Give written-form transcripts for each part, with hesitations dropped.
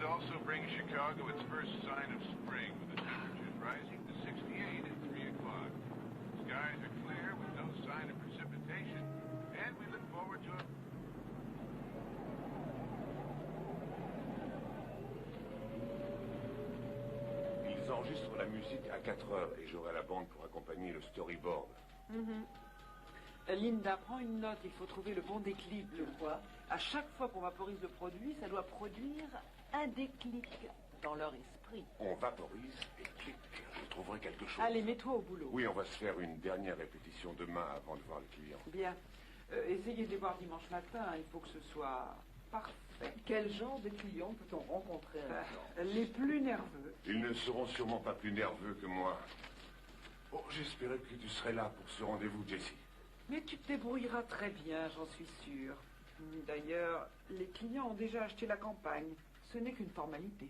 weekend also brings Chicago its first sign of spring, with the temperatures rising to 68 at 3 o'clock. Skies are clear with no sign of precipitation, and we look forward to a... Ils enregistrent la musique à 4 heures et j'aurai la bande pour accompagner le storyboard. Linda, prends une note, il faut trouver le bon déclic. Le quoi? À chaque fois qu'on vaporise le produit, ça doit produire un déclic dans leur esprit. On vaporise et clic, je trouverai quelque chose. Allez, mets-toi au boulot. Oui, on va se faire une dernière répétition demain avant de voir le client. Bien. Essayez de les voir dimanche matin, il faut que ce soit parfait. Quel genre de clients peut-on rencontrer Les plus nerveux. Ils ne seront sûrement pas plus nerveux que moi. Oh, j'espérais que tu serais là pour ce rendez-vous, Jessie. Mais tu te débrouilleras très bien, j'en suis sûre. D'ailleurs, les clients ont déjà acheté la campagne. Ce n'est qu'une formalité.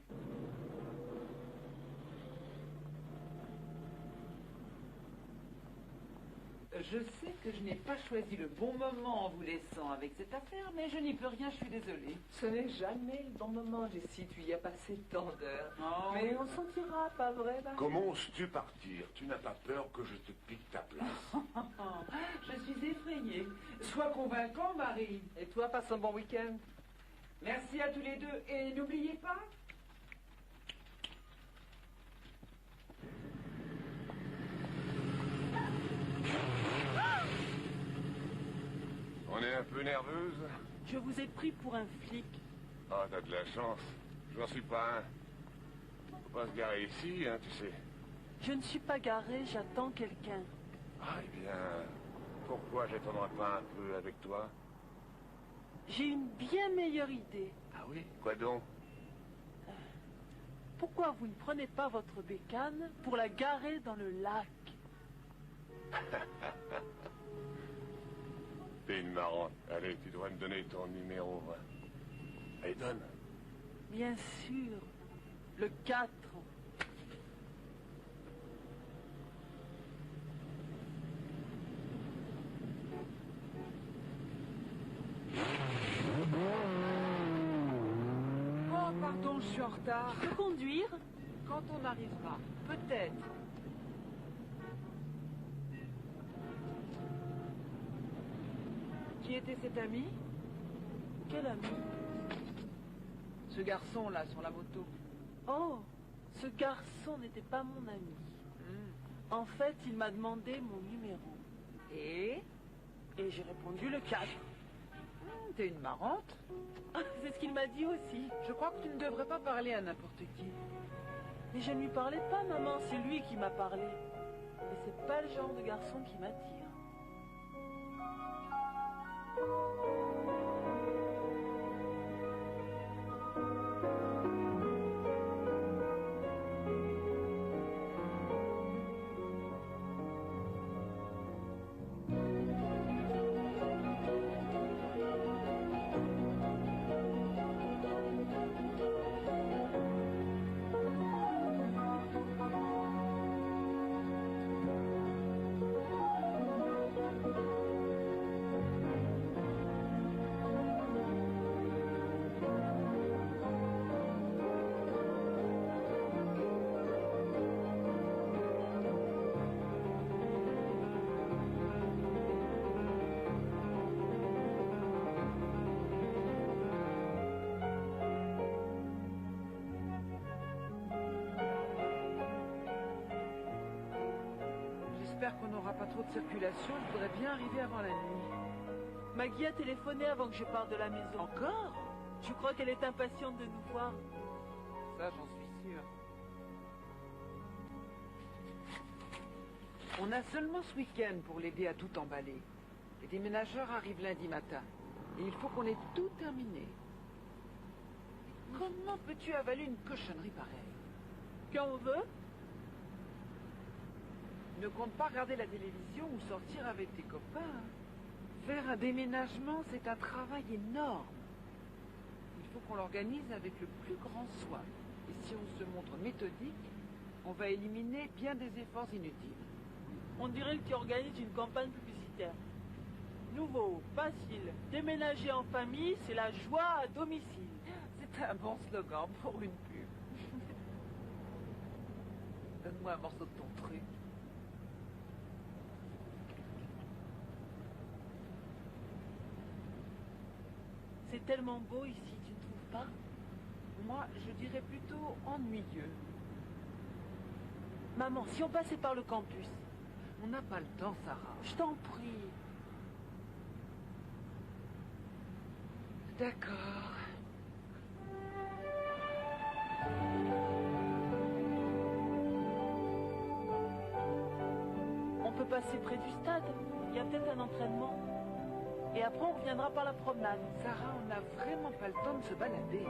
Je sais que je n'ai pas choisi le bon moment en vous laissant avec cette affaire, mais je n'y peux rien, je suis désolée. Ce n'est jamais le bon moment, Jessie. Tu y as passé tant d'heures. Oh. Mais on s'en tirera, pas vrai, Marie? Comment oses-tu partir? Tu n'as pas peur que je te pique ta place? Je suis effrayée. Sois convaincant, Marie. Et toi, passe un bon week-end. Merci à tous les deux. Et n'oubliez pas... On est un peu nerveuse? Je vous ai pris pour un flic. Ah, t'as de la chance. Je n'en suis pas un. Faut pas se garer ici, hein, tu sais. Je ne suis pas garé, j'attends quelqu'un. Ah, eh bien, pourquoi j'attendrai pas un peu avec toi? J'ai une bien meilleure idée. Ah oui? Quoi donc? Pourquoi vous ne prenez pas votre bécane pour la garer dans le lac? T'es une marrante. Allez, tu dois me donner ton numéro. Allez, donne. Bien sûr. Le 4. Oh, pardon, je suis en retard. Je peux conduire? Quand on arrivera, peut-être. Qui était cet ami? Quel ami? Ce garçon-là, sur la moto. Oh, ce garçon n'était pas mon ami. En fait, il m'a demandé mon numéro. Et j'ai répondu le 4. T'es une marrante. C'est ce qu'il m'a dit aussi. Je crois que tu ne devrais pas parler à n'importe qui. Mais je ne lui parlais pas, maman, c'est lui qui m'a parlé. Et c'est pas le genre de garçon qui m'attire. J'espère qu'on n'aura pas trop de circulation. Je voudrais bien arriver avant la nuit. Maggie a téléphoné avant que je parte de la maison. Encore? Je crois qu'elle est impatiente de nous voir. Ça, j'en suis sûre. On a seulement ce week-end pour l'aider à tout emballer. Les déménageurs arrivent lundi matin. Et il faut qu'on ait tout terminé. Comment peux-tu avaler une cochonnerie pareille? Quand on veut? Ne compte pas regarder la télévision ou sortir avec tes copains. Faire un déménagement, c'est un travail énorme. Il faut qu'on l'organise avec le plus grand soin. Et si on se montre méthodique, on va éliminer bien des efforts inutiles. On dirait que tu organises une campagne publicitaire. Nouveau, facile, déménager en famille, c'est la joie à domicile. C'est T'as un bon slogan pour une pub. Donne-moi un morceau de ton truc. C'est tellement beau ici, tu ne trouves pas? Moi, je dirais plutôt ennuyeux. Maman, si on passait par le campus. On n'a pas le temps, Sarah. Je t'en prie. D'accord. On peut passer près du stade. Il y a peut-être un entraînement. Et après, on reviendra par la promenade. Sarah, on n'a vraiment pas le temps de se balader.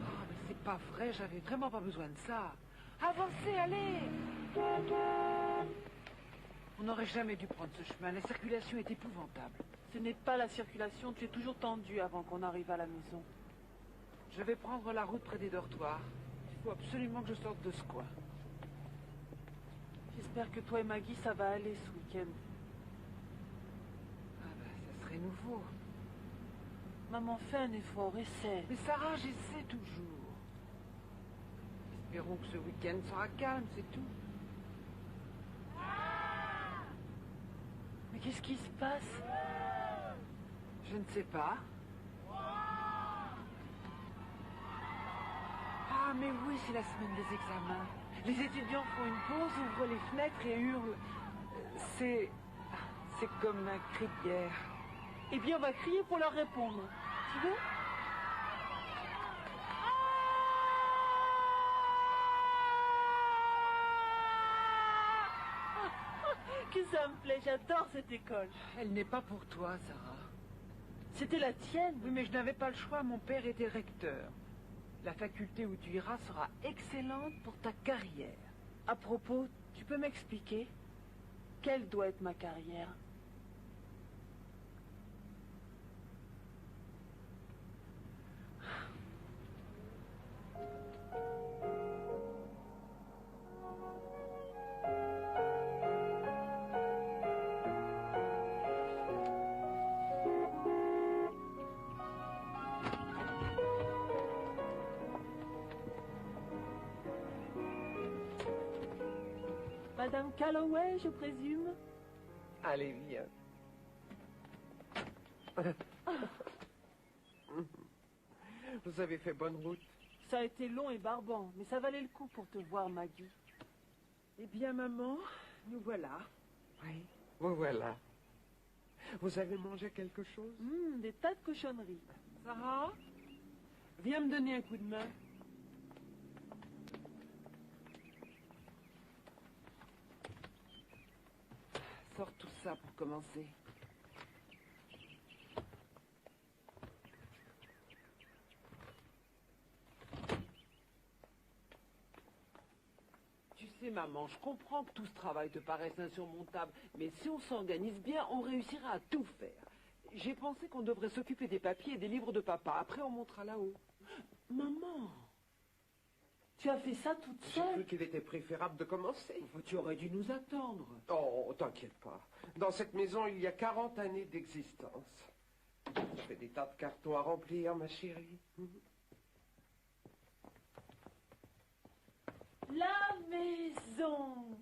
Oh, mais c'est pas vrai, j'avais vraiment pas besoin de ça. Avancez, allez! On n'aurait jamais dû prendre ce chemin, la circulation est épouvantable. Ce n'est pas la circulation, tu es toujours tendu avant qu'on arrive à la maison. Je vais prendre la route près des dortoirs. Il faut absolument que je sorte de ce coin. J'espère que toi et Maggie, ça va aller ce week-end. Ah ben, ça serait nouveau. Maman, fais un effort, essaie. Mais Sarah, j'essaie toujours. Espérons que ce week-end sera calme, c'est tout. Mais qu'est-ce qui se passe? Je ne sais pas. Ah, mais oui, c'est la semaine des examens. Les étudiants font une pause, ouvrent les fenêtres et hurlent. C'est comme un cri de guerre. Eh bien, on va crier pour leur répondre. Tu veux? Que ça me plaît, j'adore cette école. Elle n'est pas pour toi, Sarah. C'était la tienne. Oui, mais je n'avais pas le choix, mon père était recteur. La faculté où tu iras sera excellente pour ta carrière. À propos, tu peux m'expliquer? Quelle doit être ma carrière? Madame Calloway, je présume? Allez, viens. Vous avez fait bonne route. Ça a été long et barbant, mais ça valait le coup pour te voir, Maggie. Eh bien, maman, nous voilà. Oui, vous voilà. Vous avez mangé quelque chose? Des tas de cochonneries. Sarah, viens me donner un coup de main. Sors tout ça pour commencer. Tu sais, maman, je comprends que tout ce travail te paraisse insurmontable, mais si on s'organise bien, on réussira à tout faire. J'ai pensé qu'on devrait s'occuper des papiers et des livres de papa. Après, on montera là-haut. Maman! Tu as fait ça toute J'ai seule? cru qu'il était préférable de commencer. Tu aurais dû nous attendre. Oh, t'inquiète pas. Dans cette maison, il y a 40 années d'existence. Ça fait des tas de cartons à remplir, ma chérie. La maison!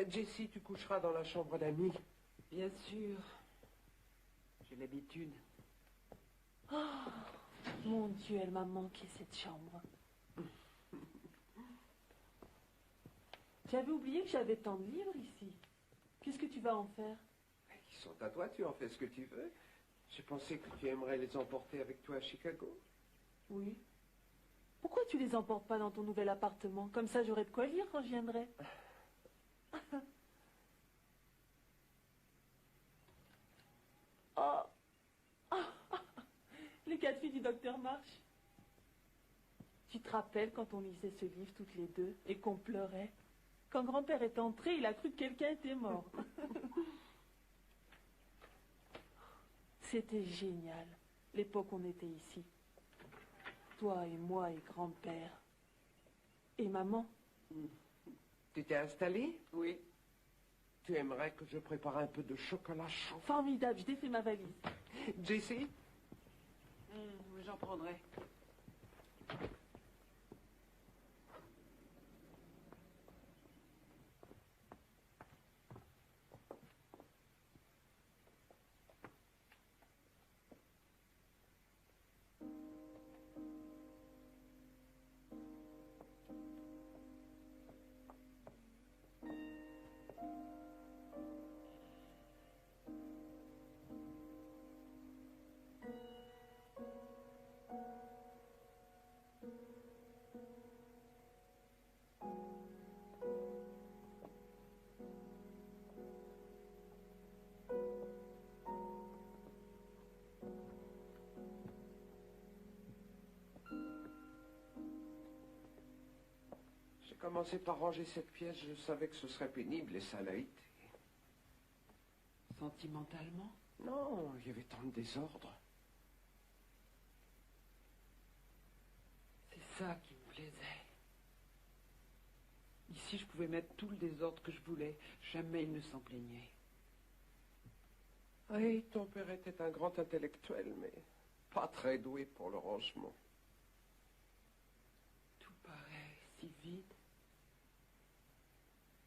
Jessie, tu coucheras dans la chambre d'amis. Bien sûr. J'ai l'habitude. Oh, mon Dieu, elle m'a manqué cette chambre. J'avais oublié que j'avais tant de livres ici. Qu'est-ce que tu vas en faire? Ils sont à toi, tu en fais ce que tu veux. J'ai pensé que tu aimerais les emporter avec toi à Chicago. Oui. Pourquoi tu les emportes pas dans ton nouvel appartement? Comme ça, j'aurai de quoi lire quand je viendrai. Oh. les 4 filles du docteur March. Tu te rappelles quand on lisait ce livre toutes les deux et qu'on pleurait? Quand grand-père est entré, il a cru que quelqu'un était mort. C'était génial, l'époque où on était ici. Toi et moi et grand-père. Et maman. Tu t'es installé? Oui. Tu aimerais que je prépare un peu de chocolat chaud? Formidable, je défais ma valise. Jessie? Oui, j'en prendrai. J'ai commencé par ranger cette pièce, je savais que ce serait pénible et ça l'a été. Sentimentalement? Non, il y avait tant de désordre. C'est ça qui me plaisait. Ici, je pouvais mettre tout le désordre que je voulais. Jamais il ne s'en plaignait. Oui, ton père était un grand intellectuel, mais pas très doué pour le rangement. Tout paraît si vide.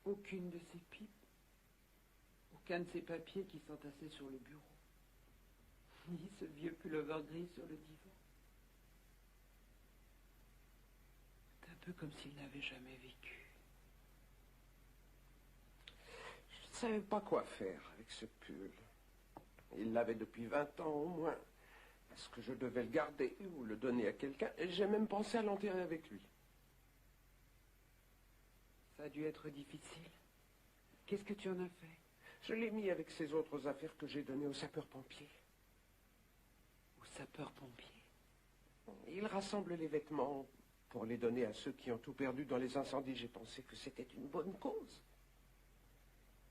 Aucune de ses pipes. Aucun de ses papiers qui s'entassaient sur le bureau. Ni ce vieux pullover gris sur le divan. C'est un peu comme s'il n'avait jamais vécu. Je ne savais pas quoi faire avec ce pull. Il l'avait depuis 20 ans au moins. Est-ce que je devais le garder ou le donner à quelqu'un? J'ai même pensé à l'enterrer avec lui. Ça a dû être difficile. Qu'est-ce que tu en as fait? Je l'ai mis avec ces autres affaires que j'ai données aux sapeurs-pompiers. Aux sapeurs-pompiers? Ils rassemblent les vêtements pour les donner à ceux qui ont tout perdu dans les incendies. J'ai pensé que c'était une bonne cause.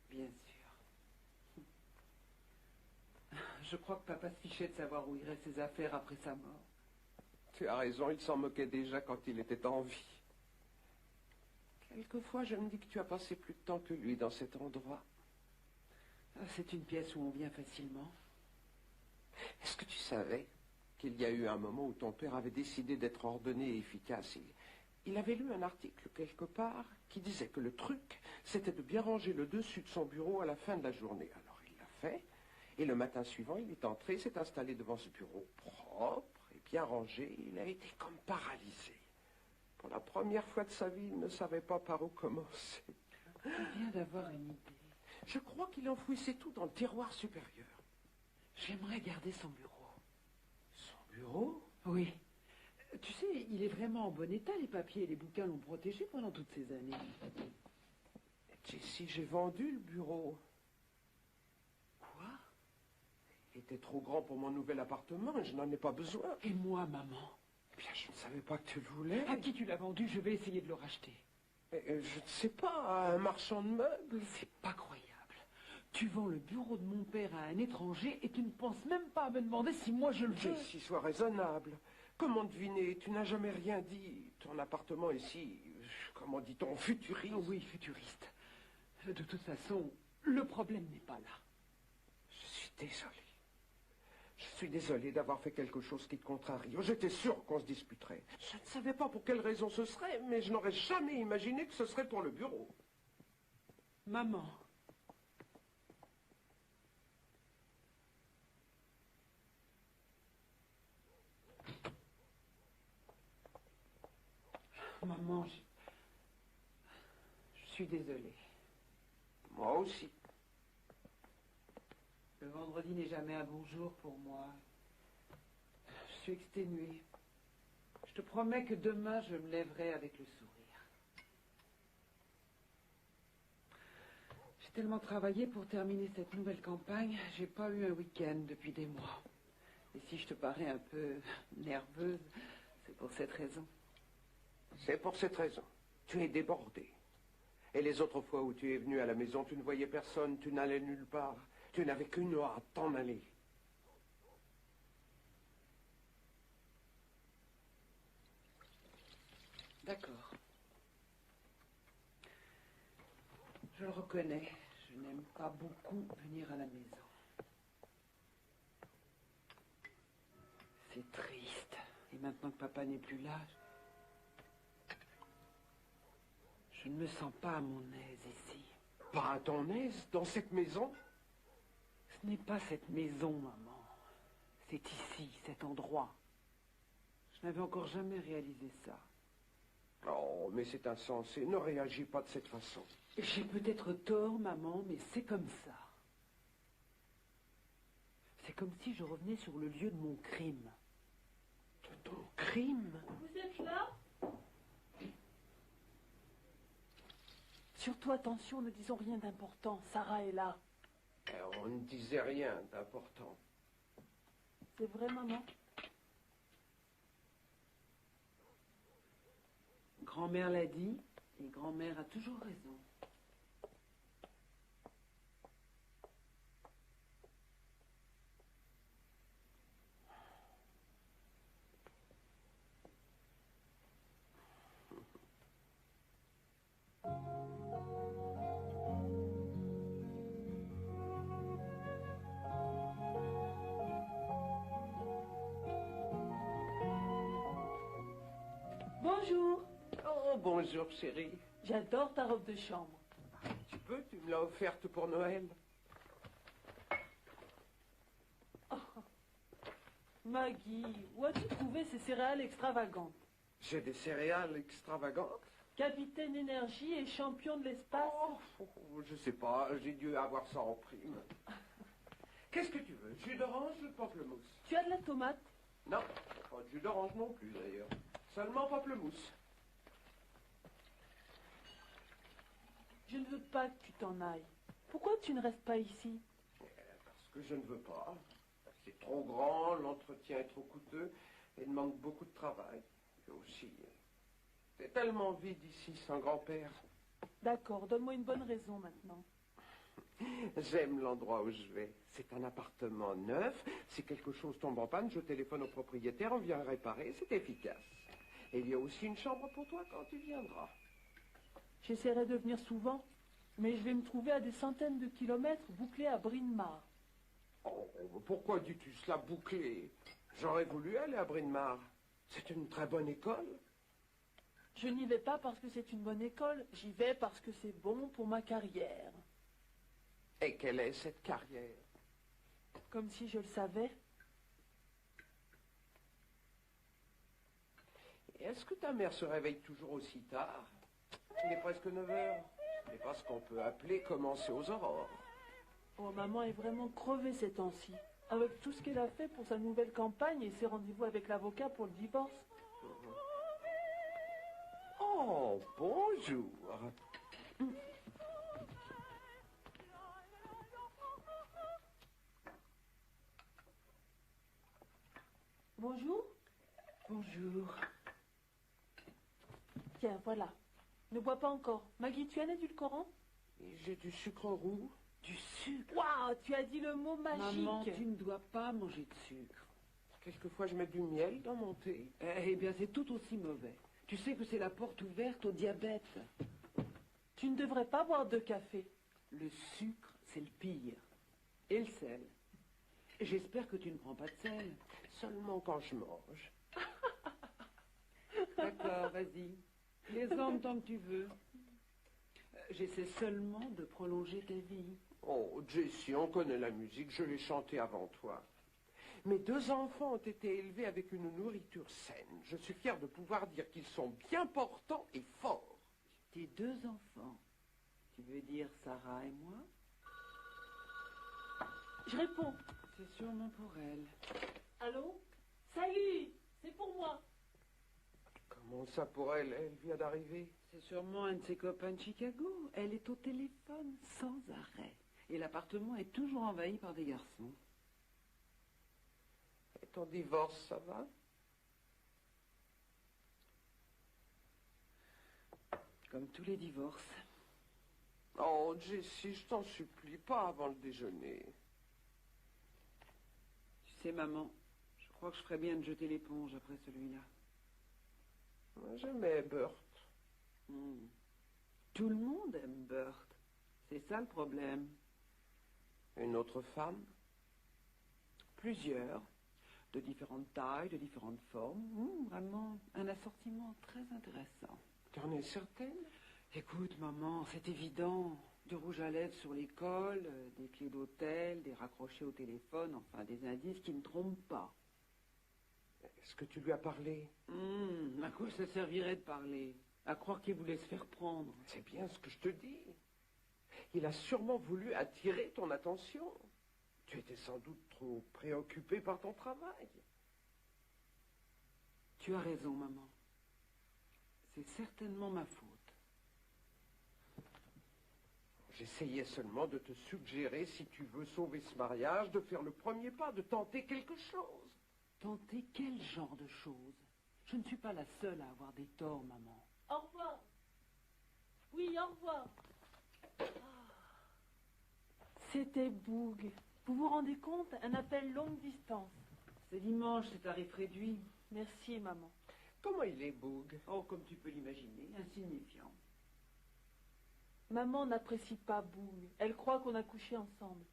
Bien sûr. Je crois que papa se fichait de savoir où iraient ses affaires après sa mort. Tu as raison, il s'en moquait déjà quand il était en vie. Quelquefois, je me dis que tu as passé plus de temps que lui dans cet endroit. Ah, c'est une pièce où on vient facilement. Est-ce que tu savais qu'il y a eu un moment où ton père avait décidé d'être ordonné et efficace? Il avait lu un article quelque part qui disait que le truc, c'était de bien ranger le dessus de son bureau à la fin de la journée. Alors il l'a fait, et le matin suivant, il est entré, s'est installé devant ce bureau propre et bien rangé. Il a été comme paralysé. Pour la première fois de sa vie, il ne savait pas par où commencer. Tu viens d'avoir une idée. Je crois qu'il enfouissait tout dans le tiroir supérieur. J'aimerais garder son bureau. Son bureau? Oui. Tu sais, il est vraiment en bon état. Les papiers et les bouquins l'ont protégé pendant toutes ces années. Jessie, j'ai vendu le bureau. Quoi? Il était trop grand pour mon nouvel appartement et je n'en ai pas besoin. Et moi, maman? Bien, je ne savais pas que tu le voulais. À qui tu l'as vendu? Je vais essayer de le racheter. Je ne sais pas, à un marchand de meubles. C'est pas croyable. Tu vends le bureau de mon père à un étranger et tu ne penses même pas à me demander si moi je le veux. Jessie, sois raisonnable. Comment deviner? Tu n'as jamais rien dit. Ton appartement ici, comment dit-on, futuriste. Oui, futuriste. De toute façon, le problème n'est pas là. Je suis désolé. Je suis désolé d'avoir fait quelque chose qui te contrarie. J'étais sûr qu'on se disputerait. Je ne savais pas pour quelle raison ce serait, mais je n'aurais jamais imaginé que ce serait pour le bureau. Maman. Maman, je suis désolée. Moi aussi. Le vendredi n'est jamais un bon jour pour moi. Je suis exténuée. Je te promets que demain, je me lèverai avec le sourire. J'ai tellement travaillé pour terminer cette nouvelle campagne, j'ai pas eu un week-end depuis des mois. Et si je te parais un peu nerveuse, c'est pour cette raison. C'est pour cette raison. Tu es débordée. Et les autres fois où tu es venue à la maison, tu ne voyais personne, tu n'allais nulle part. Tu n'avais qu'une heure à t'en aller. D'accord. Je le reconnais, je n'aime pas beaucoup venir à la maison. C'est triste. Et maintenant que papa n'est plus là, je ne me sens pas à mon aise ici. Pas à ton aise dans cette maison? Ce n'est pas cette maison, maman. C'est ici, cet endroit. Je n'avais encore jamais réalisé ça. Oh, mais c'est insensé. Ne réagis pas de cette façon. J'ai peut-être tort, maman, mais c'est comme ça. C'est comme si je revenais sur le lieu de mon crime. De ton crime? Vous êtes là? Surtout attention, ne disons rien d'important. Sarah est là. On ne disait rien d'important. C'est vrai, maman? Grand-mère l'a dit, et grand-mère a toujours raison. Bonjour. Oh, bonjour, chérie. J'adore ta robe de chambre. Tu me l'as offerte pour Noël. Maggie, où as-tu trouvé ces céréales extravagantes? J'ai des céréales extravagantes. Capitaine Énergie et champion de l'espace. Je sais pas, j'ai dû avoir ça en prime. Qu'est-ce que tu veux? Jus d'orange ou de pamplemousse? Tu as de la tomate? Non, pas de jus d'orange non plus d'ailleurs. Seulement pamplemousse. Je ne veux pas que tu t'en ailles. Pourquoi tu ne restes pas ici? Parce que je ne veux pas. C'est trop grand, l'entretien est trop coûteux et demande beaucoup de travail. Et aussi, c'est tellement vide ici sans grand-père. D'accord, donne-moi une bonne raison maintenant. J'aime l'endroit où je vais. C'est un appartement neuf. Si quelque chose tombe en panne, je téléphone au propriétaire, on vient réparer, c'est efficace. Et il y a aussi une chambre pour toi quand tu viendras. J'essaierai de venir souvent, mais je vais me trouver à des centaines de kilomètres bouclés à Bryn Mawr. Oh, pourquoi dis-tu cela bouclé? J'aurais voulu aller à Bryn Mawr. C'est une très bonne école. Je n'y vais pas parce que c'est une bonne école, j'y vais parce que c'est bon pour ma carrière. Et quelle est cette carrière? Comme si je le savais. Et est-ce que ta mère se réveille toujours aussi tard? Il est presque 9 heures. Ce n'est pas ce qu'on peut appeler commencer aux aurores. Oh, maman est vraiment crevée ces temps-ci. Avec tout ce qu'elle a fait pour sa nouvelle campagne et ses rendez-vous avec l'avocat pour le divorce. Oh, bonjour. Bonjour. Bonjour. Tiens, voilà. Ne bois pas encore. Maggie, tu as l'édulcorant? Et j'ai du sucre roux. Du sucre. Waouh, tu as dit le mot magique. Maman, tu ne dois pas manger de sucre. Quelquefois, je mets du miel dans mon thé. Eh bien, c'est tout aussi mauvais. Tu sais que c'est la porte ouverte au diabète. Tu ne devrais pas boire de café. Le sucre, c'est le pire. Et le sel. J'espère que tu ne prends pas de sel. Seulement quand je mange. D'accord, vas-y. Les hommes tant que tu veux. J'essaie seulement de prolonger ta vie. Oh, Jessie, on connaît la musique, je l'ai chantée avant toi. Mes 2 enfants ont été élevés avec une nourriture saine. Je suis fier de pouvoir dire qu'ils sont bien portants et forts. Tes 2 enfants. Tu veux dire Sarah et moi? Je réponds. C'est sûrement pour elle. Allô? Salut, c'est pour moi. Comment ça pour elle? Elle vient d'arriver. C'est sûrement un de ses copains de Chicago. Elle est au téléphone sans arrêt. Et l'appartement est toujours envahi par des garçons. ton divorce, ça va? Comme tous les divorces. Oh, Jessie, je t'en supplie, pas avant le déjeuner. Tu sais, maman, je crois que je ferais bien de jeter l'éponge après celui-là. Moi, j'aimais Burt. Tout le monde aime Burt. C'est ça le problème. Une autre femme? Plusieurs, de différentes tailles, de différentes formes. Vraiment, un assortiment très intéressant. Tu en es certaine? Écoute, maman, c'est évident. Du rouge à lèvres sur les cols, des clés d'hôtel, des raccrochés au téléphone, enfin des indices qui ne trompent pas. Est-ce que tu lui as parlé? À quoi ça servirait de parler? À croire qu'il voulait se faire prendre. C'est bien ce que je te dis. Il a sûrement voulu attirer ton attention. Tu étais sans doute trop préoccupé par ton travail. Tu as raison, maman. C'est certainement ma faute. J'essayais seulement de te suggérer, si tu veux sauver ce mariage, de faire le premier pas, de tenter quelque chose. Tenter quel genre de choses? Je ne suis pas la seule à avoir des torts, maman. Au revoir. Oui, au revoir. C'était Boog. Vous vous rendez compte? Un appel longue distance. C'est dimanche, c'est tarif réduit. Merci, maman. Comment il est, Boog? Oh, comme tu peux l'imaginer, insignifiant. Maman n'apprécie pas Boog. Elle croit qu'on a couché ensemble.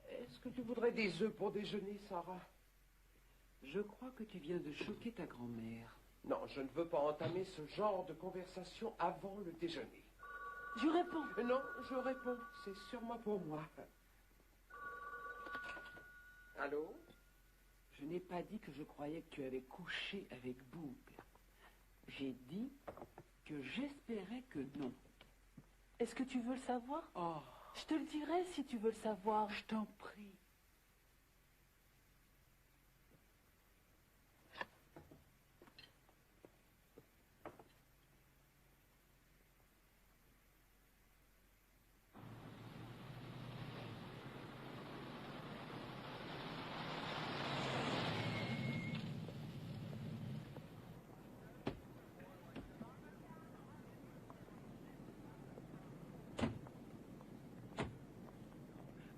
Est-ce que tu voudrais des œufs pour déjeuner, Sarah? Je crois que tu viens de choquer ta grand-mère. Non, je ne veux pas entamer ce genre de conversation avant le déjeuner. Je réponds. Non, je réponds. C'est sûrement pour moi. Allô? Je n'ai pas dit que je croyais que tu avais couché avec Boog. J'ai dit que j'espérais que non. Est-ce que tu veux le savoir? Oh, Je te le dirai si tu veux le savoir. je t'en prie.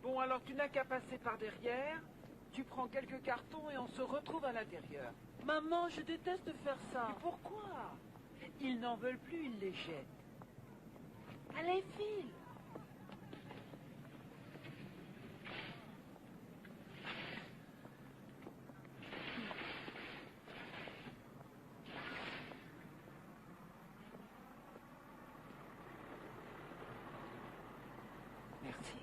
Bon, alors tu n'as qu'à passer par derrière, tu prends quelques cartons et on se retrouve à l'intérieur. Maman, je déteste faire ça. Mais pourquoi? Ils n'en veulent plus, ils les jettent. Allez, file. Merci.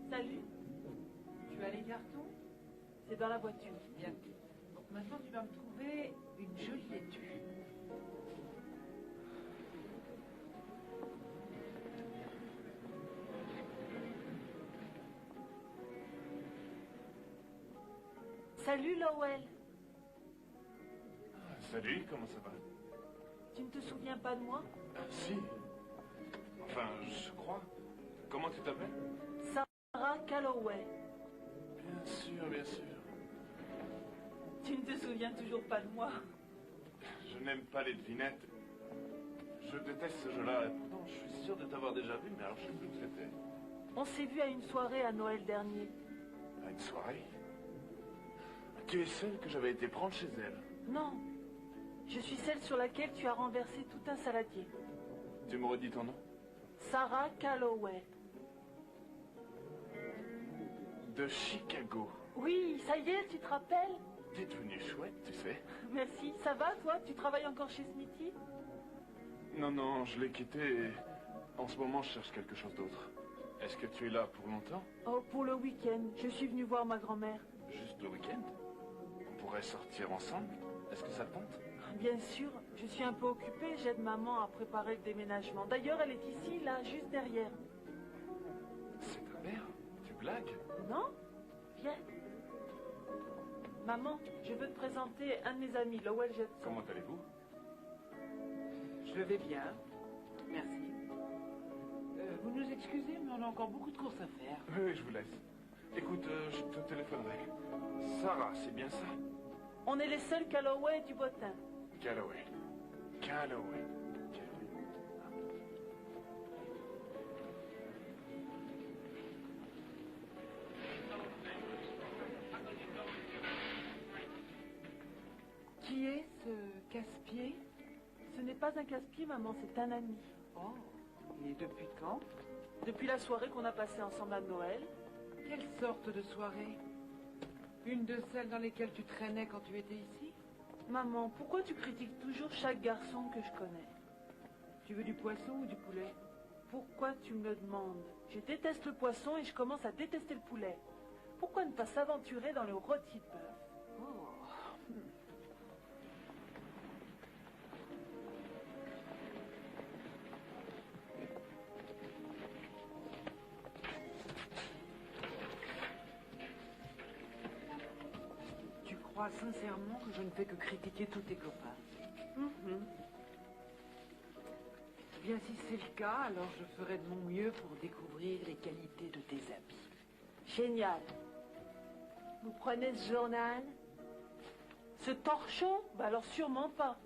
Salut. Tu as les cartons? C'est dans la voiture. Bien. Donc maintenant tu vas me trouver une jolie laitue. Salut, Lowell. Salut, comment ça va? Tu ne te souviens pas de moi? Si. Enfin, je crois. Comment tu t'appelles? Sarah Calloway. Bien sûr, bien sûr. Tu ne te souviens toujours pas de moi? Je n'aime pas les devinettes. Je déteste ce jeu-là. Et pourtant, je suis sûr de t'avoir déjà vu, mais alors je sais plus où c'était. On s'est vu à une soirée à Noël dernier. À une soirée? Tu es celle que j'avais été prendre chez elle. Non. Je suis celle sur laquelle tu as renversé tout un saladier. Tu me redis ton nom? Sarah Calloway. De Chicago. Oui, ça y est, tu te rappelles? T'es devenue chouette, tu sais. Merci. Ça va, toi? Tu travailles encore chez Smithy? Non, non, je l'ai quitté et en ce moment, je cherche quelque chose d'autre. Est-ce que tu es là pour longtemps? Oh, pour le week-end. Je suis venue voir ma grand-mère. Juste le week-end? On pourrait sortir ensemble? Est-ce que ça te tente? Bien sûr, je suis un peu occupée. J'aide maman à préparer le déménagement. D'ailleurs, elle est ici, là, juste derrière. C'est ta mère? Tu blagues? Non? Viens. Maman, je veux te présenter un de mes amis, Lowell Jetson. Comment allez-vous? Je vais bien. Merci. Vous nous excusez, mais on a encore beaucoup de courses à faire. Oui, je vous laisse. Écoute, je te téléphonerai. Sarah, c'est bien ça? On est les seuls Calloway du Bottin. Calloway. Calloway. Qui est ce casse-pied? Ce n'est pas un casse-pied, maman, c'est un ami. Oh, et depuis quand? Depuis la soirée qu'on a passée ensemble à Noël. Quelle sorte de soirée? Une de celles dans lesquelles tu traînais quand tu étais ici? Maman, pourquoi tu critiques toujours chaque garçon que je connais? Tu veux du poisson ou du poulet? Pourquoi tu me le demandes? Je déteste le poisson et je commence à détester le poulet. Pourquoi ne pas s'aventurer dans le rôti de bœuf? Oh. Tu crois sincèrement que je ne fais que critiquer tous tes copains? Bien, si c'est le cas, alors je ferai de mon mieux pour découvrir les qualités de tes habits. Génial. Vous prenez ce journal? Ce torchon? Bah alors sûrement pas.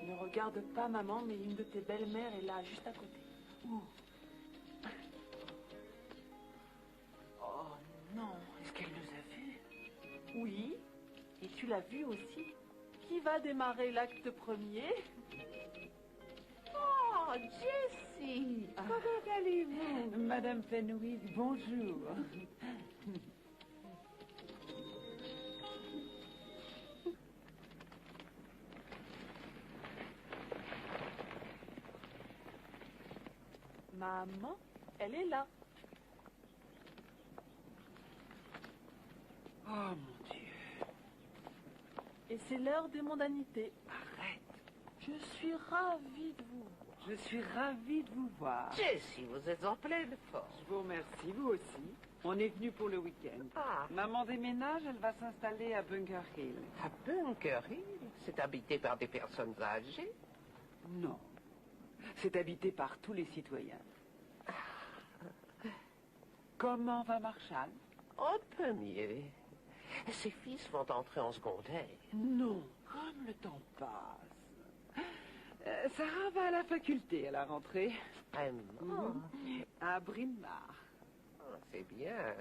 Ne regarde pas, maman, mais une de tes belles-mères est là, juste à côté. Où? Oh non, est-ce qu'elle nous a vus? Oui, et tu l'as vu aussi. Qui va démarrer l'acte premier? Oh, Jessie, comment allez-vous? Madame Fenwick, bonjour. Maman, elle est là. Oh mon Dieu. Et c'est l'heure des mondanités. Arrête. Je suis ravie de vous. Je suis ravie de vous voir. Jessie, vous êtes en pleine forme. Je vous remercie, vous aussi. On est venu pour le week-end. Ah, Maman déménage, elle va s'installer à Bunker Hill. à Bunker Hill, c'est habité par des personnes âgées. Non. C'est habité par tous les citoyens. Comment va Marshall? Un peu mieux. Ses fils vont entrer en secondaire. Non, comme le temps passe. Sarah va à la faculté à la rentrée. Vraiment? À Bryn Mawr. Ah, c'est bien.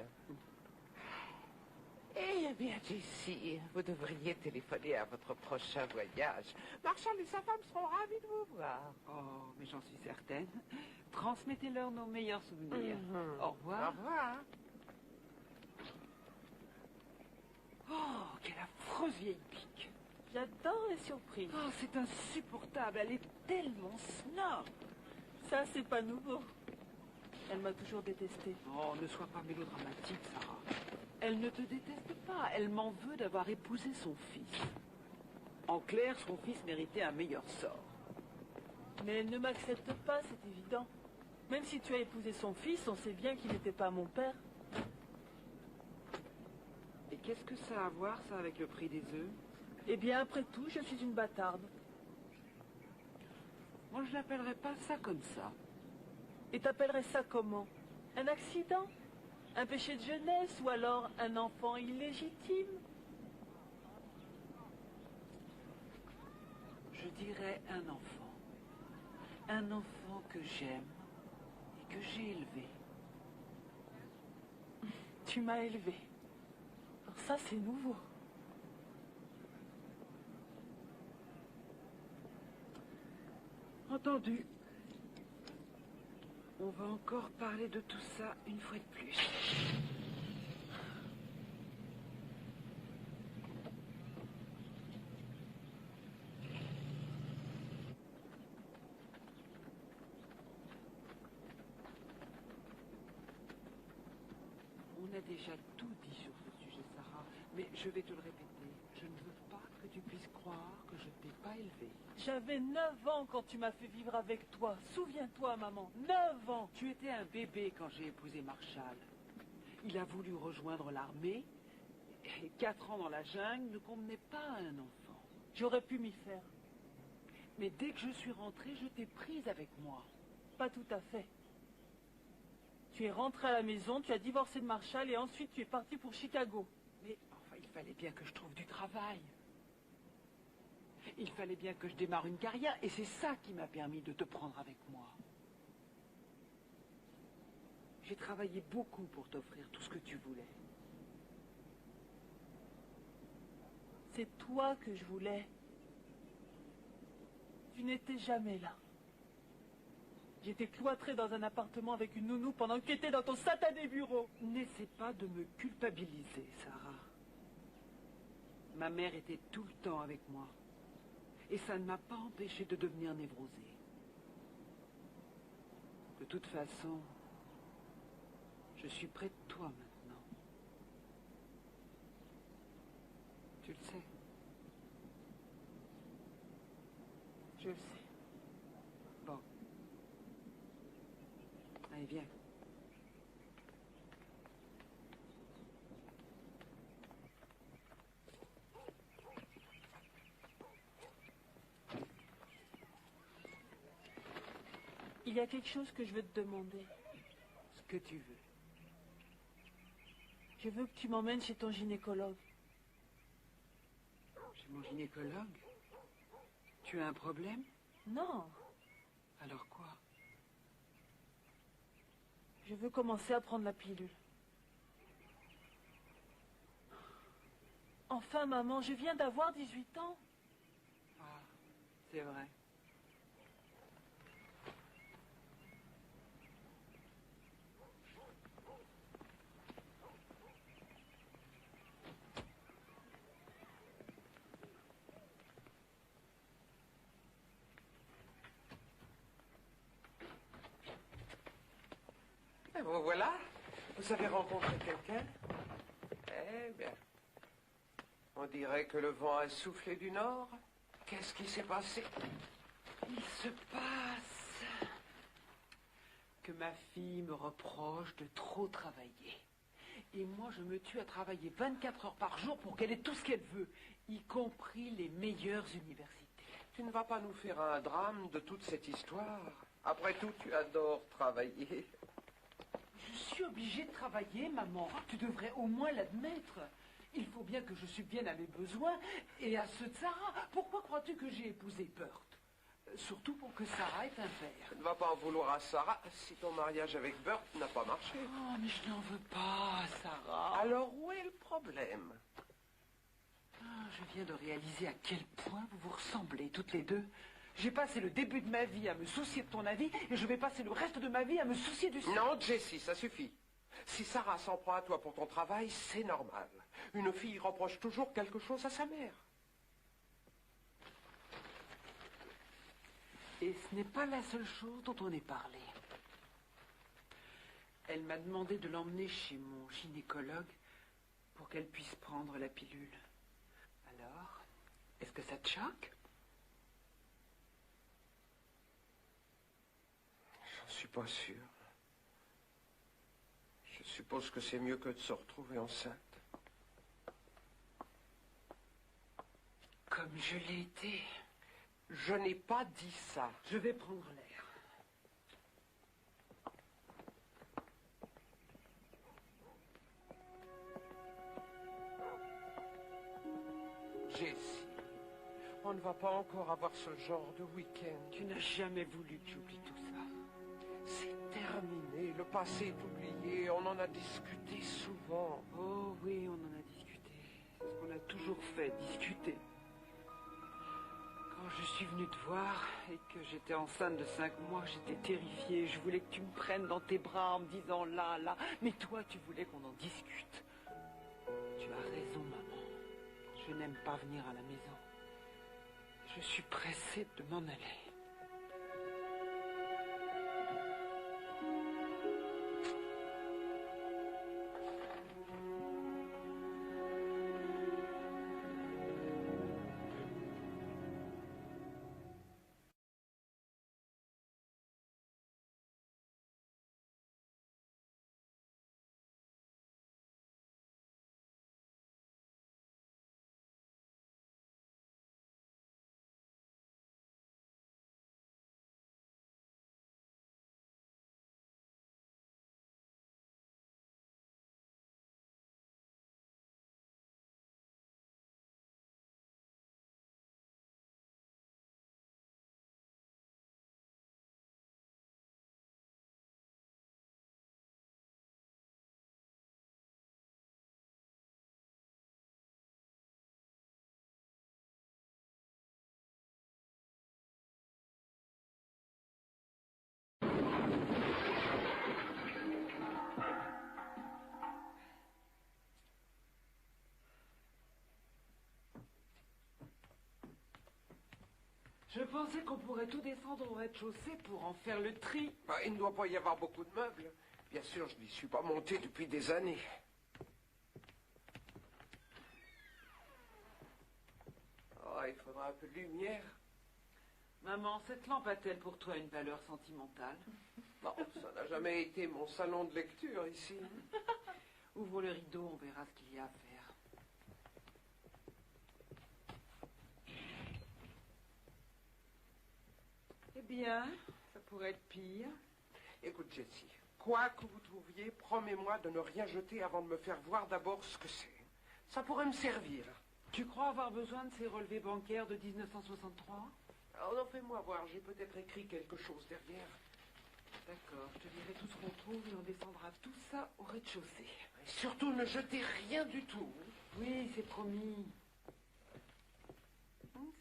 Eh bien, Jessie, vous devriez téléphoner à votre prochain voyage. Marshall et sa femme seront ravis de vous voir. Oh, mais j'en suis certaine. Transmettez-leur nos meilleurs souvenirs. Au Au revoir. revoir. Oh, quelle affreuse vieille pique. J'adore les surprises. Oh, c'est insupportable. Elle est tellement snob. Ça, c'est pas nouveau. Elle m'a toujours détestée. Oh, ne sois pas mélodramatique, Sarah. Elle ne te déteste pas. Elle m'en veut d'avoir épousé son fils. En clair, son fils méritait un meilleur sort. Mais elle ne m'accepte pas, c'est évident. Même si tu as épousé son fils, on sait bien qu'il n'était pas mon père. Et qu'est-ce que ça a à voir, ça, avec le prix des œufs? Eh bien, après tout, je suis une bâtarde. Moi, je l'appellerais pas ça comme ça. Et t'appellerais ça comment? Un accident? Un péché de jeunesse? Ou alors un enfant illégitime? Je dirais un enfant. Un enfant que j'aime et que j'ai élevé. Tu m'as élevé. Alors ça, c'est nouveau. Entendu. On va encore parler de tout ça une fois de plus. On a déjà tout dit sur ce sujet, Sarah, mais je vais te le répéter. Je ne veux pas que tu puisses croire que je ne t'ai pas élevé. J'avais 9 ans quand tu m'as fait vivre avec toi. Souviens-toi, maman, 9 ans. Tu étais un bébé quand j'ai épousé Marshall. Il a voulu rejoindre l'armée, et 4 ans dans la jungle ne convenaient pas à un enfant. J'aurais pu m'y faire. Mais dès que je suis rentrée, je t'ai prise avec moi. Pas tout à fait. Tu es rentré à la maison, tu as divorcé de Marshall et ensuite tu es parti pour Chicago. Mais enfin, il fallait bien que je trouve du travail. Il fallait bien que je démarre une carrière, et c'est ça qui m'a permis de te prendre avec moi. J'ai travaillé beaucoup pour t'offrir tout ce que tu voulais. C'est toi que je voulais. Tu n'étais jamais là. J'étais cloîtrée dans un appartement avec une nounou pendant que tu étais dans ton satané bureau. N'essaie pas de me culpabiliser, Sarah. Ma mère était tout le temps avec moi. Et ça ne m'a pas empêché de devenir névrosée. De toute façon, je suis près de toi maintenant. Tu le sais. Je le sais. Bon. Allez, viens. Il y a quelque chose que je veux te demander. Ce que tu veux. Je veux que tu m'emmènes chez ton gynécologue. Chez mon gynécologue? Tu as un problème? Non, Alors quoi? je veux commencer à prendre la pilule. Enfin, maman, je viens d'avoir 18 ans. Ah, c'est vrai. Et vous voilà. Vous avez rencontré quelqu'un? Eh bien. On dirait que le vent a soufflé du nord. Qu'est-ce qui s'est passé? Il se passe que ma fille me reproche de trop travailler. Et moi, je me tue à travailler 24 heures par jour pour qu'elle ait tout ce qu'elle veut, y compris les meilleures universités. Tu ne vas pas nous faire un drame de toute cette histoire. Après tout, tu adores travailler. Je suis obligée de travailler, maman. Tu devrais au moins l'admettre. Il faut bien que je subvienne à mes besoins et à ceux de Sarah. Pourquoi crois-tu que j'ai épousé Burt? Surtout pour que Sarah ait un père. Tu ne vas pas en vouloir à Sarah si ton mariage avec Burt n'a pas marché. Oh, mais je n'en veux pas, Sarah. Alors où est le problème? Je viens de réaliser à quel point vous vous ressemblez toutes les deux. J'ai passé le début de ma vie à me soucier de ton avis et je vais passer le reste de ma vie à me soucier du sien. Non, Jessie, ça suffit. Si Sarah s'en prend à toi pour ton travail, c'est normal. Une fille reproche toujours quelque chose à sa mère. Et ce n'est pas la seule chose dont on ait parlé. Elle m'a demandé de l'emmener chez mon gynécologue pour qu'elle puisse prendre la pilule. Alors, est-ce que ça te choque? J'en suis pas sûr. Je suppose que c'est mieux que de se retrouver enceinte. Comme je l'ai été. Je n'ai pas dit ça. Je vais prendre l'air. Jessie, on ne va pas encore avoir ce genre de week-end. Tu n'as jamais voulu que j'oublie tout ça. C'est terminé, le passé est oublié, on en a discuté souvent. Oh oui, on en a discuté. C'est ce qu'on a toujours fait, discuter. Quand je suis venue te voir et que j'étais enceinte de 5 mois, j'étais terrifiée. Je voulais que tu me prennes dans tes bras en me disant là, là. Mais toi, tu voulais qu'on en discute. Tu as raison, maman. Je n'aime pas venir à la maison. Je suis pressée de m'en aller. Je pensais qu'on pourrait tout descendre au rez-de-chaussée pour en faire le tri. Bah, il ne doit pas y avoir beaucoup de meubles. Bien sûr, je n'y suis pas monté depuis des années. Oh, il faudra un peu de lumière. Maman, cette lampe a-t-elle pour toi une valeur sentimentale? Non, ça n'a jamais été mon salon de lecture ici. Ouvre le rideau, on verra ce qu'il y a à faire. Eh bien, ça pourrait être pire. Écoute, Jessie, quoi que vous trouviez, promets-moi de ne rien jeter avant de me faire voir d'abord ce que c'est. Ça pourrait me servir. Tu crois avoir besoin de ces relevés bancaires de 1963? Alors, non, fais-moi voir, j'ai peut-être écrit quelque chose derrière. D'accord, je te dirai tout ce qu'on trouve et on descendra tout ça au rez-de-chaussée. Et surtout, ne jetez rien du tout. Oui, c'est promis.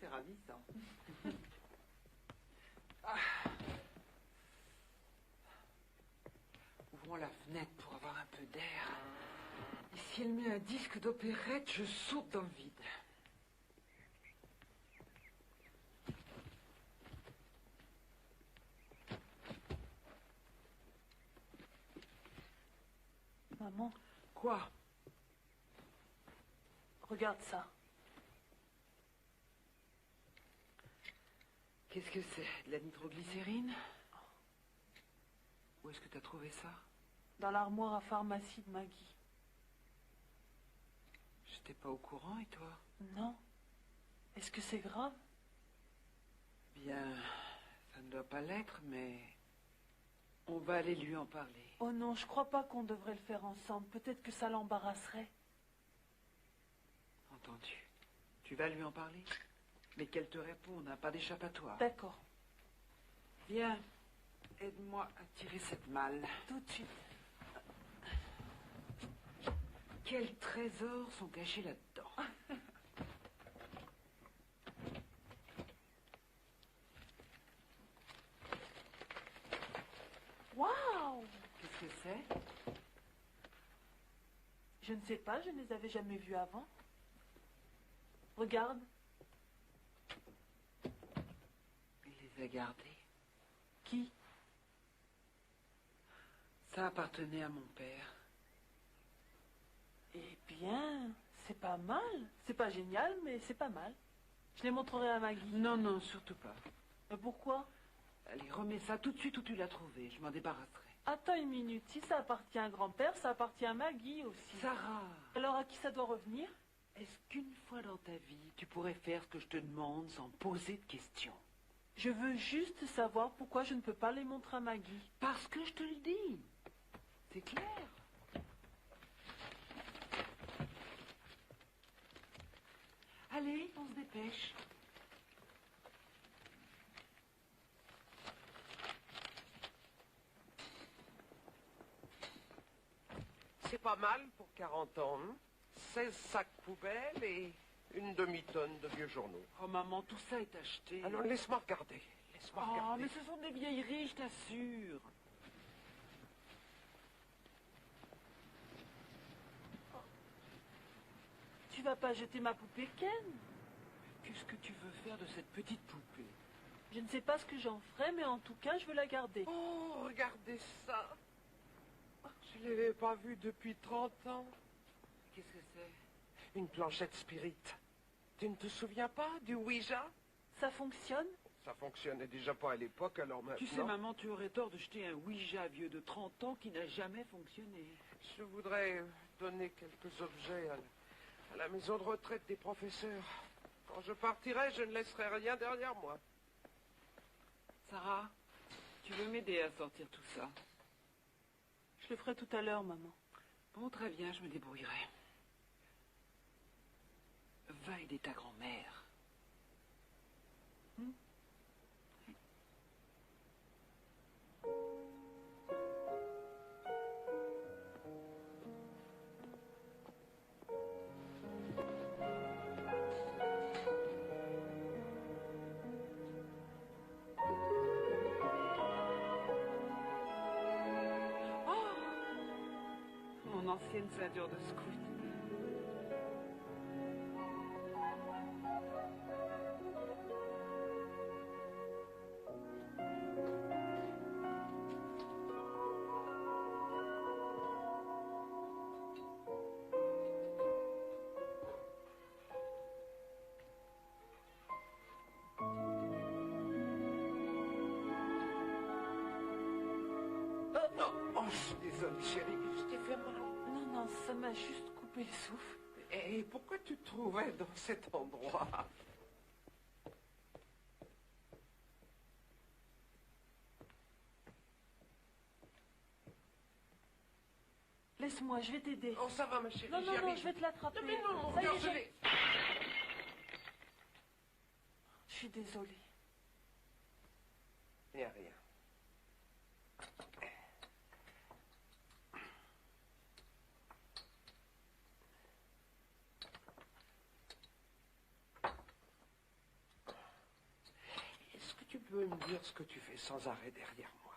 C'est ravissant. Ouvrons la fenêtre pour avoir un peu d'air. Et si elle met un disque d'opérette, je saute dans le vide. Maman, Quoi? regarde ça. Qu'est-ce que c'est? De la nitroglycérine? Où est-ce que tu as trouvé ça? Dans l'armoire à pharmacie de Maggie. J'étais pas au courant, et toi? Non. Est-ce que c'est grave? Bien, ça ne doit pas l'être, mais on va aller lui en parler. Oh non, je crois pas qu'on devrait le faire ensemble. Peut-être que ça l'embarrasserait. Entendu. Tu vas lui en parler? Mais qu'elle te réponde, hein, pas d'échappatoire. D'accord, Viens, aide-moi à tirer cette malle. tout de suite. Quels trésors sont cachés là-dedans? Waouh! Qu'est-ce que c'est? Je ne sais pas, je ne les avais jamais vus avant. Regarde. Il les a gardés. Qui? Ça appartenait à mon père. Eh bien, c'est pas mal. C'est pas génial, mais c'est pas mal. Je les montrerai à Maggie. Non, non, surtout pas. Mais pourquoi? Allez, remets ça tout de suite où tu l'as trouvé. Je m'en débarrasserai. Attends une minute. Si ça appartient à grand-père, ça appartient à Maggie aussi. Sarah, Alors à qui ça doit revenir? est-ce qu'une fois dans ta vie, tu pourrais faire ce que je te demande sans poser de questions? Je veux juste savoir pourquoi je ne peux pas les montrer à Maggie. Parce que je te le dis. C'est clair. Allez, on se dépêche. C'est pas mal pour 40 ans, hein? 16 sacs poubelles et une demi-tonne de vieux journaux. Oh maman, tout ça est acheté. Alors laisse-moi regarder. Laisse-moi Oh, regarder. mais ce sont des vieilleries, je t'assure. Tu vas pas jeter ma poupée Ken? Qu'est-ce que tu veux faire de cette petite poupée? Je ne sais pas ce que j'en ferai, mais en tout cas, je veux la garder. Oh, regardez ça. Je ne l'avais pas vue depuis 30 ans. Qu'est-ce que c'est? Une planchette spirit. Tu ne te souviens pas du Ouija? Ça fonctionne? Ça fonctionnait déjà pas à l'époque, alors maintenant... Tu sais, maman, tu aurais tort de jeter un Ouija vieux de 30 ans qui n'a jamais fonctionné. Je voudrais donner quelques objets à la maison de retraite des professeurs. Quand je partirai, je ne laisserai rien derrière moi. Sarah, tu veux m'aider à sortir tout ça? Je le ferai tout à l'heure, maman. Bon, très bien, je me débrouillerai. Va aider ta grand-mère. Mon ancienne ceinture de scout. Oh, je suis désolée, chérie, je t'ai fait mal. Non, non, ça m'a juste coupé le souffle. Et pourquoi tu te trouvais dans cet endroit? Laisse-moi, je vais t'aider. Oh, ça va, ma chérie, Non, j'y non, non, arrive. je vais te l'attraper. Non, mais non, mon Ça y est, cœur, je l'ai. Je suis désolée. Il n'y a rien. Est-ce que tu peux me dire ce que tu fais sans arrêt derrière moi?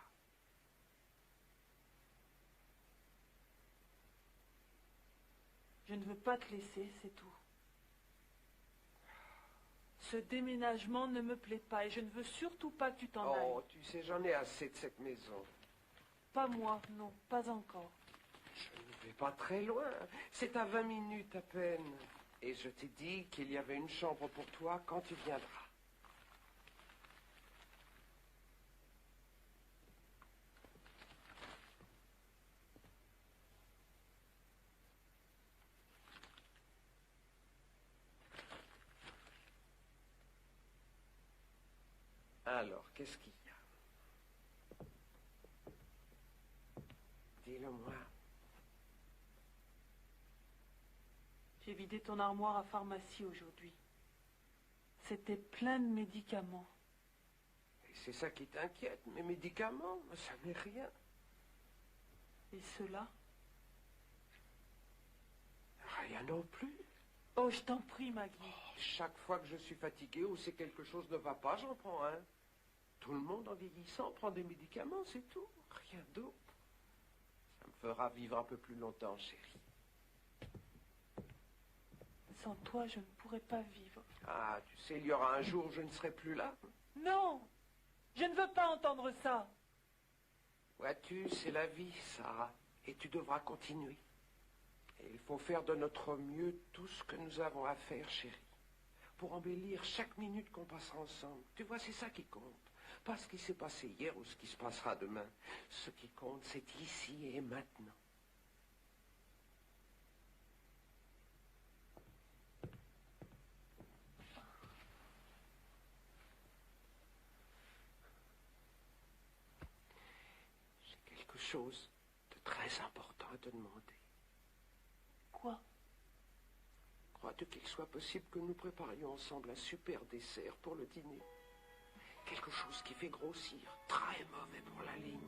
Je ne veux pas te laisser, c'est tout. Ce déménagement ne me plaît pas et je ne veux surtout pas que tu t'en Oh, ailles. tu sais, j'en ai assez de cette maison. Pas moi, non, pas encore. Je ne vais pas très loin. C'est à 20 minutes à peine. Et je t'ai dit qu'il y avait une chambre pour toi quand tu viendras. Alors, qu'est-ce qu'il y a? Dis-le-moi. J'ai vidé ton armoire à pharmacie aujourd'hui. C'était plein de médicaments. Et c'est ça qui t'inquiète, mes médicaments? Ça n'est rien. Et ceux-là? Rien non plus. Oh, je t'en prie, Maggie. Chaque fois que je suis fatigué ou si quelque chose ne va pas, j'en prends un. Tout le monde en vieillissant prend des médicaments, c'est tout. Rien d'autre. Ça me fera vivre un peu plus longtemps, chérie. Sans toi, je ne pourrais pas vivre. Ah, tu sais, il y aura un jour où je ne serai plus là. Non! Je ne veux pas entendre ça. Vois-tu, c'est la vie, Sarah. Et tu devras continuer. Et il faut faire de notre mieux tout ce que nous avons à faire, chérie. Pour embellir chaque minute qu'on passera ensemble. Tu vois, c'est ça qui compte. Pas ce qui s'est passé hier ou ce qui se passera demain. Ce qui compte, c'est ici et maintenant. J'ai quelque chose de très important à te demander. Quoi? Crois-tu qu'il soit possible que nous préparions ensemble un super dessert pour le dîner? Quelque chose qui fait grossir, très mauvais pour la ligne.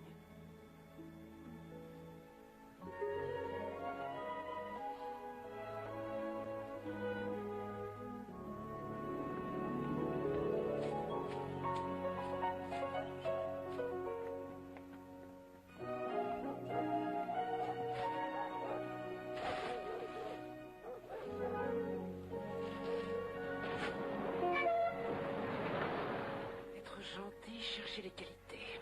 Être gentil, chercher les qualités.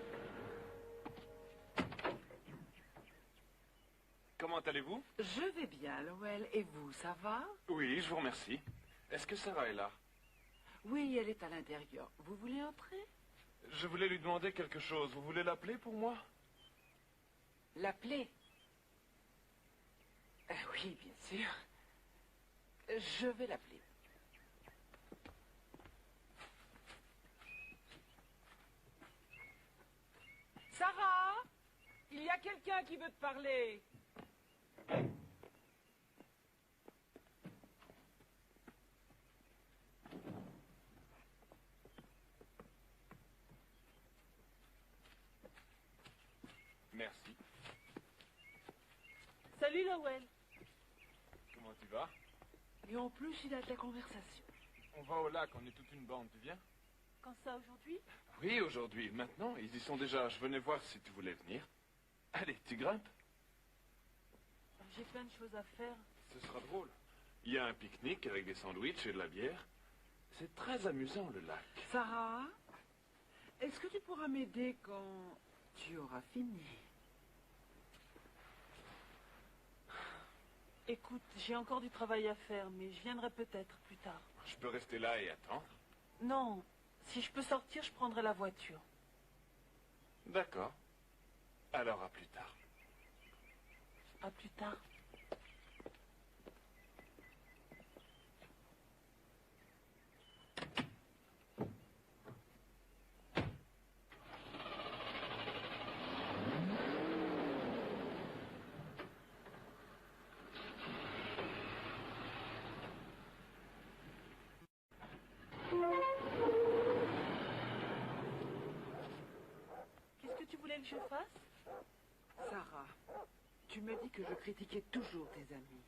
Comment allez-vous? Je vais bien, Lowell. Et vous, ça va? Oui, je vous remercie. Est-ce que Sarah est là? Oui, elle est à l'intérieur. Vous voulez entrer? Je voulais lui demander quelque chose. Vous voulez l'appeler pour moi? L'appeler? Oui, bien sûr. Je vais l'appeler. Sarah, il y a quelqu'un qui veut te parler. Merci. Salut, Lowell. Comment tu vas? Et en plus, il a de la conversation. On va au lac, on est toute une bande, tu viens? Quand ça, aujourd'hui? Oui, aujourd'hui. Maintenant, ils y sont déjà. Je venais voir si tu voulais venir. Allez, tu grimpes? J'ai plein de choses à faire. Ce sera drôle. Il y a un pique-nique avec des sandwichs et de la bière. C'est très amusant, le lac. Sarah, est-ce que tu pourras m'aider quand tu auras fini? Écoute, j'ai encore du travail à faire, mais je viendrai peut-être plus tard. Je peux rester là et attendre. Non, si je peux sortir, je prendrai la voiture. D'accord. Alors, à plus tard. À plus tard. Qu'est-ce que tu voulais que je fasse? Sarah, tu m'as dit que je critiquais toujours tes amis.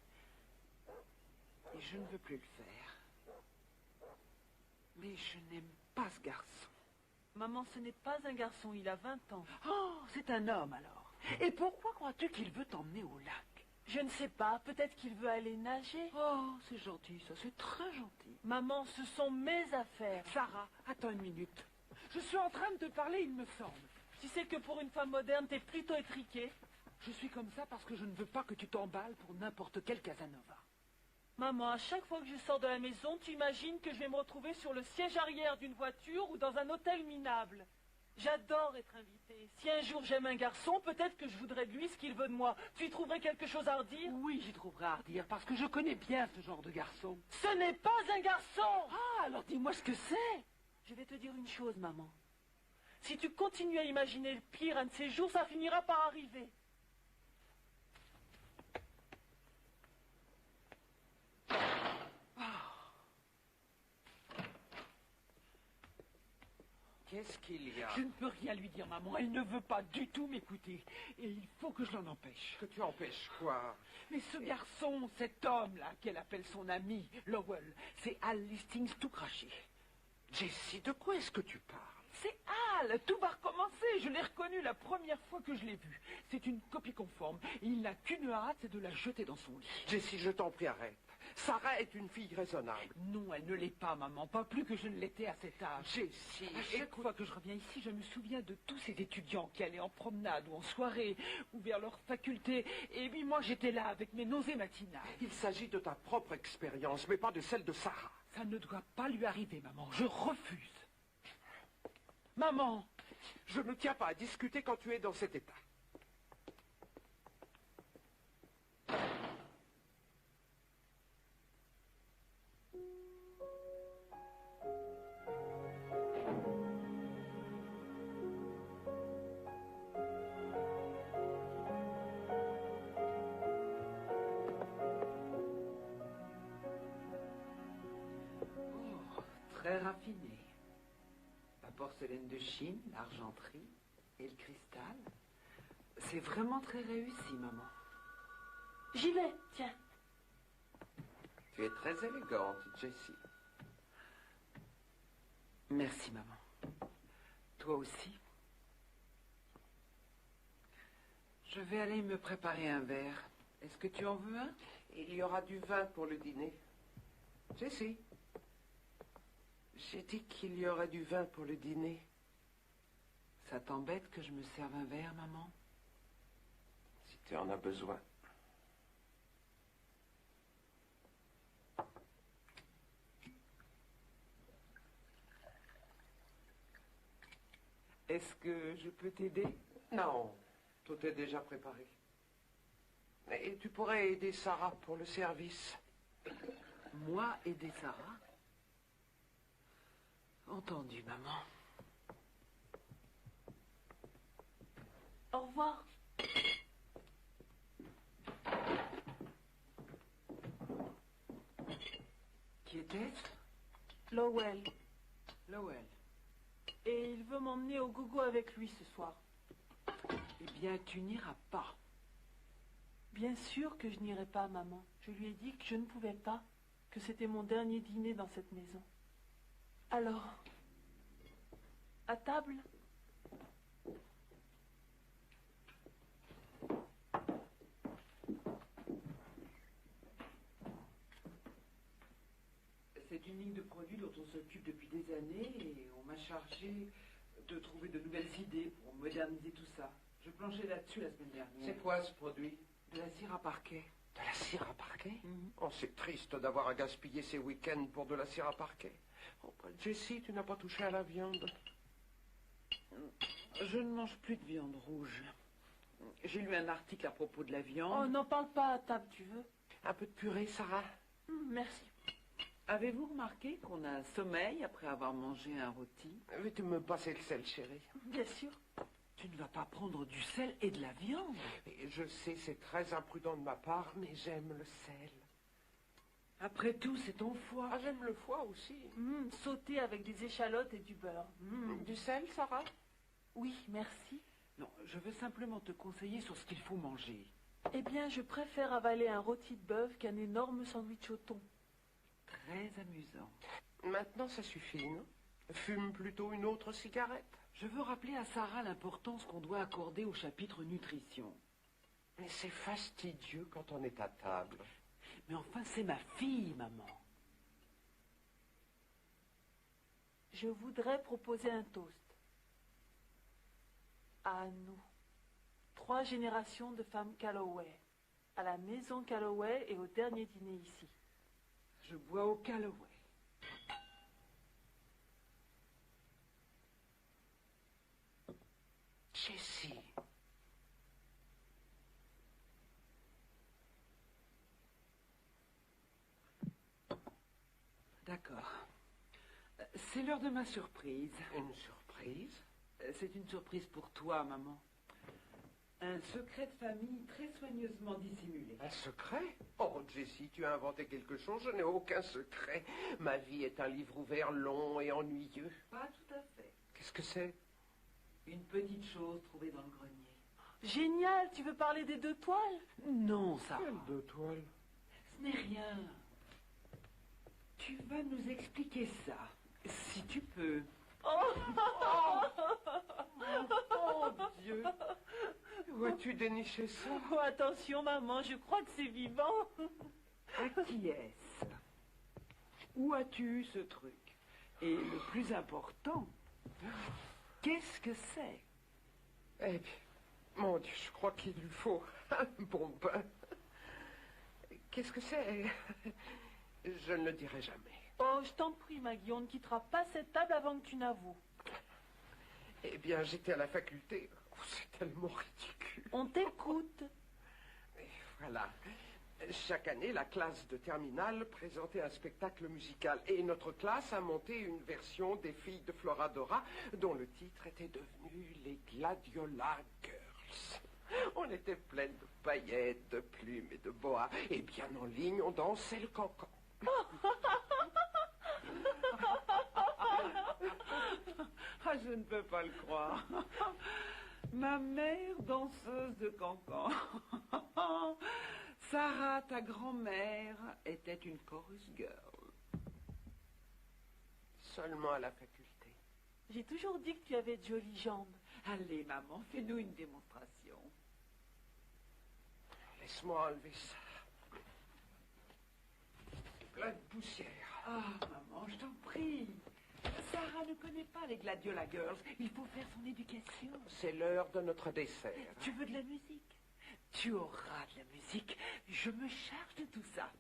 Et je ne veux plus le faire. Mais je n'aime pas ce garçon. Maman, ce n'est pas un garçon, il a 20 ans. Oh, c'est un homme alors. Et pourquoi crois-tu qu'il veut t'emmener au lac? Je ne sais pas, peut-être qu'il veut aller nager. Oh, c'est gentil, ça, c'est très gentil. Maman, ce sont mes affaires. Sarah, attends une minute. Je suis en train de te parler, il me semble. Tu sais que pour une femme moderne, t'es plutôt étriquée. Je suis comme ça parce que je ne veux pas que tu t'emballes pour n'importe quel Casanova. Maman, à chaque fois que je sors de la maison, tu imagines que je vais me retrouver sur le siège arrière d'une voiture ou dans un hôtel minable. J'adore être invitée. Si un jour j'aime un garçon, peut-être que je voudrais de lui ce qu'il veut de moi. Tu y trouverais quelque chose à redire? Oui, j'y trouverai à redire parce que je connais bien ce genre de garçon. Ce n'est pas un garçon! Ah, alors dis-moi ce que c'est. Je vais te dire une chose, maman. Si tu continues à imaginer le pire, un de ces jours, ça finira par arriver. Qu'est-ce qu'il y a? Je ne peux rien lui dire, maman. Elle ne veut pas du tout m'écouter. Et il faut que je l'en empêche. Que tu empêches quoi? Mais ce garçon, cet homme-là, qu'elle appelle son ami, Lowell, c'est Al Listings tout craché. Jessie, de quoi est-ce que tu parles? C'est Al, tout va recommencer. Je l'ai reconnu la première fois que je l'ai vu. C'est une copie conforme. Et il n'a qu'une hâte, c'est de la jeter dans son lit. Jessie, je t'en prie, arrête. Sarah est une fille raisonnable. Non, elle ne l'est pas, maman. Pas plus que je ne l'étais à cet âge. Jessie, À chaque fois que je reviens ici, je me souviens de tous ces étudiants qui allaient en promenade ou en soirée ou vers leur faculté. Et puis moi, j'étais là avec mes nausées matinales. il s'agit de ta propre expérience, mais pas de celle de Sarah. Ça ne doit pas lui arriver, maman. Je refuse. Maman, Je ne tiens pas à discuter quand tu es dans cet état. très raffiné. La porcelaine de Chine, l'argenterie et le cristal. C'est vraiment très réussi, maman. J'y vais, tiens. Tu es très élégante, Jessie. Merci, maman. Toi aussi. Je vais aller me préparer un verre. Est-ce que tu en veux un? Il y aura du vin pour le dîner. Jessie, j'ai dit qu'il y aurait du vin pour le dîner. Ça t'embête que je me serve un verre, maman? Si tu en as besoin. Est-ce que je peux t'aider? Non, tout est déjà préparé. Et tu pourrais aider Sarah pour le service. Moi aider Sarah? Entendu, maman. Au revoir. Qui était-ce? Lowell. Lowell. Et il veut m'emmener au gogo avec lui ce soir. Eh bien, tu n'iras pas. Bien sûr que je n'irai pas, maman. Je lui ai dit que je ne pouvais pas, que c'était mon dernier dîner dans cette maison. Alors, à table? C'est une ligne de produits dont on s'occupe depuis des années et on m'a chargé de trouver de nouvelles idées pour moderniser tout ça. Je planchais là-dessus la semaine dernière. C'est quoi ce produit? De la cire à parquet. De la cire à parquet? Mhm. Oh, c'est triste d'avoir à gaspiller ses week-ends pour de la cire à parquet. Oh, Jessie, tu n'as pas touché à la viande? Je ne mange plus de viande rouge. J'ai lu un article à propos de la Oh, viande. n'en parle pas à table, tu veux? Un peu de purée, Sarah? Merci. Avez-vous remarqué qu'on a un sommeil après avoir mangé un rôti? Veux-tu me passer le sel, chérie? Bien sûr. Tu ne vas pas prendre du sel et de la viande. Et je sais, c'est très imprudent de ma part, mais j'aime le sel. Après tout, c'est ton foie. Ah, j'aime le foie aussi. Sauté avec des échalotes et du beurre. Du sel, Sarah? Oui, merci. Non, je veux simplement te conseiller sur ce qu'il faut manger. Eh bien, je préfère avaler un rôti de bœuf qu'un énorme sandwich au thon. Très amusant. Maintenant, ça suffit, non? Fume plutôt une autre cigarette. Je veux rappeler à Sarah l'importance qu'on doit accorder au chapitre nutrition. Mais c'est fastidieux quand on est à table. Mais enfin, c'est ma fille, maman. Je voudrais proposer un toast. À nous. 3 générations de femmes Calloway. À la maison Calloway et au dernier dîner ici. Je bois au Calloway. Jessie. D'accord. C'est l'heure de ma surprise. Une surprise? C'est une surprise pour toi, maman. Un secret de famille très soigneusement dissimulé. Un secret? Oh, Jessie, tu as inventé quelque chose, je n'ai aucun secret. Ma vie est un livre ouvert long et ennuyeux. Pas tout à fait. Qu'est-ce que c'est? Une petite chose trouvée dans le grenier. Génial, tu veux parler des 2 toiles? Non, Sarah. Quelle de toile? Ce n'est rien. Tu vas nous expliquer ça, si tu peux. Oh, Dieu! Où as-tu déniché ça? Oh, attention, maman, je crois que c'est vivant. À qui est-ce? Où as-tu eu ce truc? Et le plus important, qu'est-ce que c'est? Eh bien, mon Dieu, je crois qu'il lui faut un bon bain. Qu'est-ce que c'est? Je ne le dirai jamais. Oh, je t'en prie, Maggie, on ne quittera pas cette table avant que tu n'avoues. Eh bien, j'étais à la faculté. Oh, c'est tellement ridicule. On t'écoute. Et voilà. Chaque année, la classe de terminale présentait un spectacle musical. Et notre classe a monté une version des filles de Floradora, dont le titre était devenu les Gladiola Girls. On était pleines de paillettes, de plumes et de boas. Et bien en ligne, on dansait le cancan. Ah, je ne peux pas le croire. Ma mère danseuse de cancan. Sarah, ta grand-mère, était une chorus girl. Seulement à la faculté. J'ai toujours dit que tu avais de jolies jambes. Allez, maman, fais-nous une démonstration. Laisse-moi enlever ça. Plein de poussière. Ah, maman, je t'en prie. Sarah ne connaît pas les Gladiola Girls. Il faut faire son éducation. C'est l'heure de notre dessert. Tu veux de la musique? Tu auras de la musique. Je me charge de tout ça.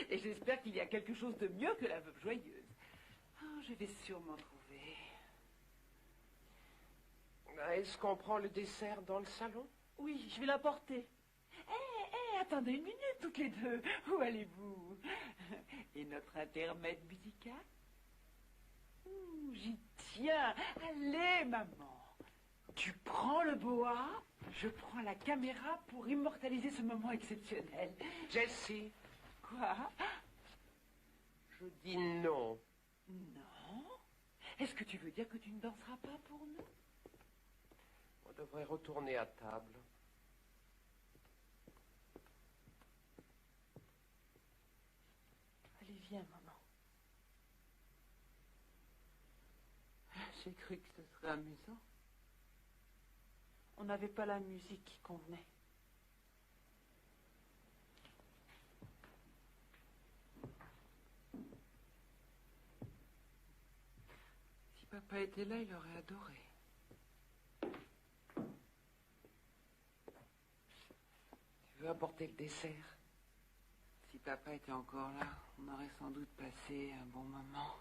Et j'espère qu'il y a quelque chose de mieux que la veuve joyeuse. Oh, je vais sûrement trouver. Est-ce qu'on prend le dessert dans le salon? Oui, je vais l'apporter. Attendez une minute, toutes les deux. Où allez-vous? Et notre intermède musical? J'y tiens. Allez, maman. Tu prends le boa, je prends la caméra pour immortaliser ce moment exceptionnel. Jessie, Quoi? je dis non. Non? Est-ce que tu veux dire que tu ne danseras pas pour nous? On devrait retourner à table. Allez, viens, maman. J'ai cru que ce serait amusant. On n'avait pas la musique qui convenait. Si papa était là, il aurait adoré. Tu veux apporter le dessert? Si papa était encore là, on aurait sans doute passé un bon moment.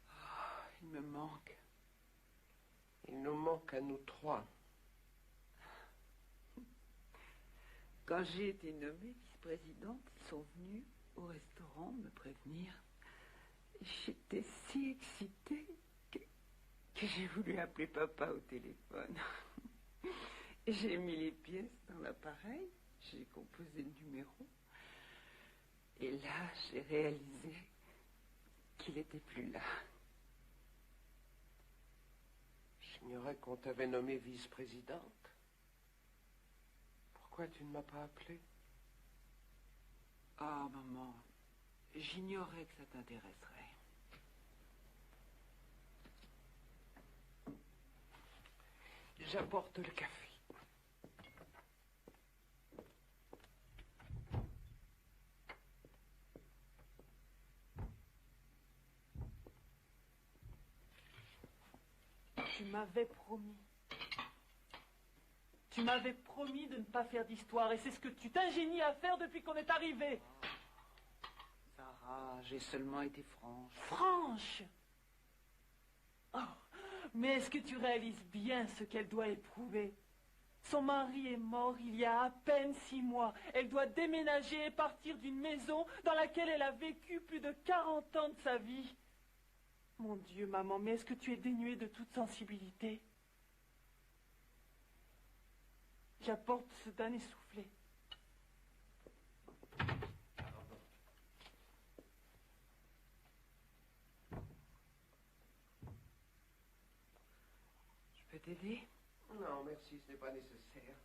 Oh, il me manque. Il nous manque à nous trois. Quand j'ai été nommée vice-présidente, ils sont venus au restaurant me prévenir. J'étais si excitée que j'ai voulu appeler papa au téléphone. J'ai mis les pièces dans l'appareil, j'ai composé le numéro. Et là, j'ai réalisé qu'il n'était plus là. J'ignorais qu'on t'avait nommée vice-présidente. Pourquoi tu ne m'as pas appelé? Ah, maman, j'ignorais que ça t'intéresserait. J'apporte le café. Tu m'avais promis. Tu m'avais promis de ne pas faire d'histoire et c'est ce que tu t'ingénies à faire depuis qu'on est arrivé. Sarah, j'ai seulement été franche. Franche. Oh, mais est-ce que tu réalises bien ce qu'elle doit éprouver? Son mari est mort il y a à peine 6 mois. Elle doit déménager et partir d'une maison dans laquelle elle a vécu plus de 40 ans de sa vie. Mon Dieu, maman, mais est-ce que tu es dénuée de toute sensibilité? J'apporte ce dernier soufflet. Je peux t'aider? Non, merci, ce n'est pas nécessaire.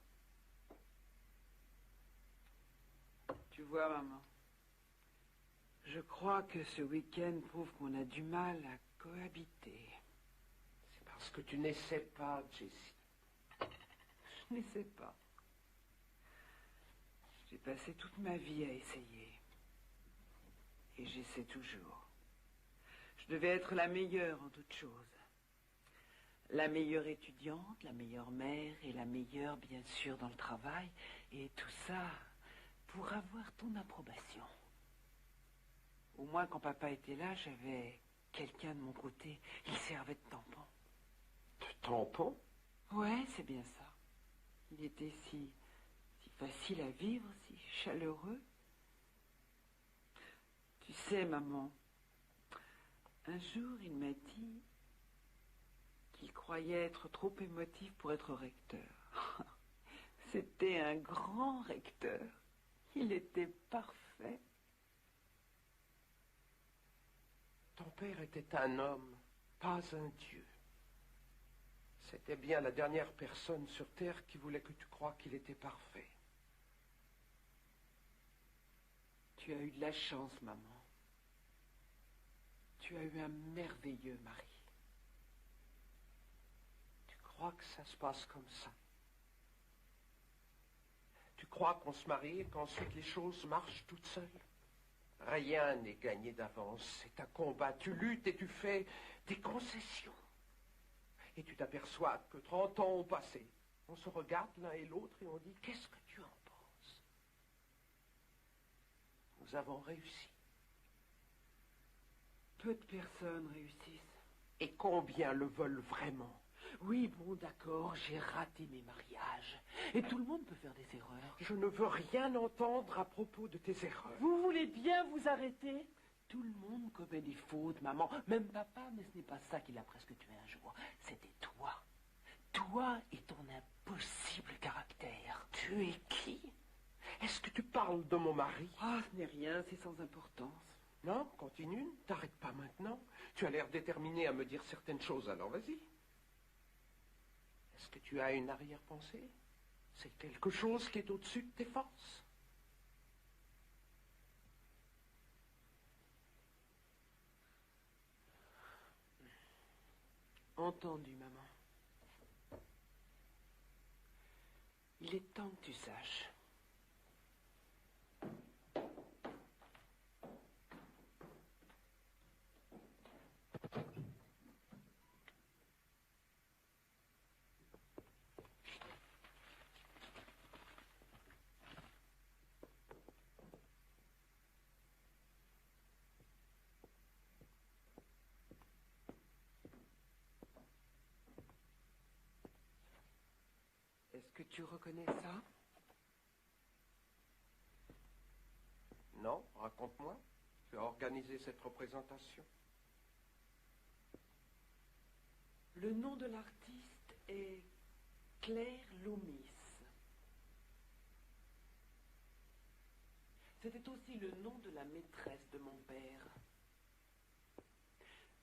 Tu vois, maman, je crois que ce week-end prouve qu'on a du mal à cohabiter. C'est parce que tu n'essaies pas, Jessie. Je n'essaie pas. J'ai passé toute ma vie à essayer. Et j'essaie toujours. Je devais être la meilleure en toutes choses. La meilleure étudiante, la meilleure mère et la meilleure, bien sûr, dans le travail. Et tout ça pour avoir ton approbation. Au moins, quand papa était là, j'avais quelqu'un de mon côté. Il servait de tampon. De tampon? Ouais, c'est bien ça. Il était si facile à vivre, si chaleureux. Tu sais, maman, un jour, il m'a dit qu'il croyait être trop émotif pour être recteur. C'était un grand recteur. Il était parfait. Ton père était un homme, pas un dieu. C'était bien la dernière personne sur Terre qui voulait que tu croies qu'il était parfait. Tu as eu de la chance, maman. Tu as eu un merveilleux mari. Tu crois que ça se passe comme ça? Tu crois qu'on se marie et qu'ensuite les choses marchent toutes seules? Rien n'est gagné d'avance. C'est un combat. Tu luttes et tu fais des concessions. Et tu t'aperçois que 30 ans ont passé. On se regarde l'un et l'autre et on dit, qu'est-ce que tu en penses? Nous avons réussi. Peu de personnes réussissent. Et combien le veulent vraiment? Oui, bon, d'accord, j'ai raté mes mariages. Et tout le monde peut faire des erreurs. Je ne veux rien entendre à propos de tes erreurs. Vous voulez bien vous arrêter? Tout le monde commet des fautes, maman. Même papa, mais ce n'est pas ça qui l'a presque tué un jour. C'était toi. Toi et ton impossible caractère. Tu es qui? Est-ce que tu parles de mon mari? Ah, ce n'est rien, c'est sans importance. Non, continue, t'arrêtes pas maintenant. Tu as l'air déterminé à me dire certaines choses, alors vas-y. Est-ce que tu as une arrière-pensée? C'est quelque chose qui est au-dessus de tes forces? Entendu, maman. Il est temps que tu saches. Est-ce que tu reconnais ça? Non, raconte-moi. Tu as organisé cette représentation. Le nom de l'artiste est Claire Loomis. C'était aussi le nom de la maîtresse de mon père.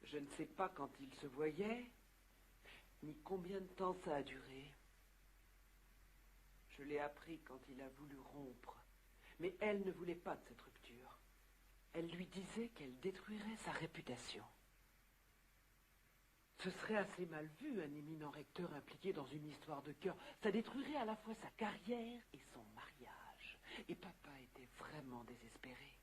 Je ne sais pas quand ils se voyaient, ni combien de temps ça a duré. Je l'ai appris quand il a voulu rompre. Mais elle ne voulait pas de cette rupture. Elle lui disait qu'elle détruirait sa réputation. Ce serait assez mal vu, un éminent recteur impliqué dans une histoire de cœur. Ça détruirait à la fois sa carrière et son mariage. Et papa était vraiment désespéré.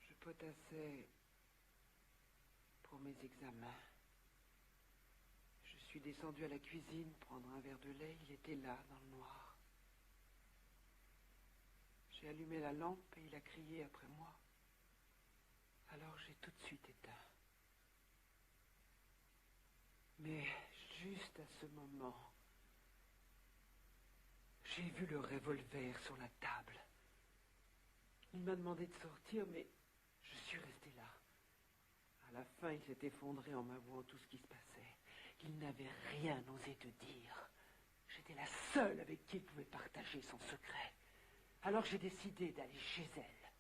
Je potassais pour mes examens. Je suis descendue à la cuisine prendre un verre de lait. Il était là, dans le noir. J'ai allumé la lampe et il a crié après moi. Alors j'ai tout de suite éteint. Mais juste à ce moment, j'ai vu le revolver sur la table. Il m'a demandé de sortir, mais je suis restée là. À la fin, il s'est effondré en m'avouant tout ce qui se passait. Il n'avait rien osé te dire. J'étais la seule avec qui il pouvait partager son secret. Alors j'ai décidé d'aller chez elle.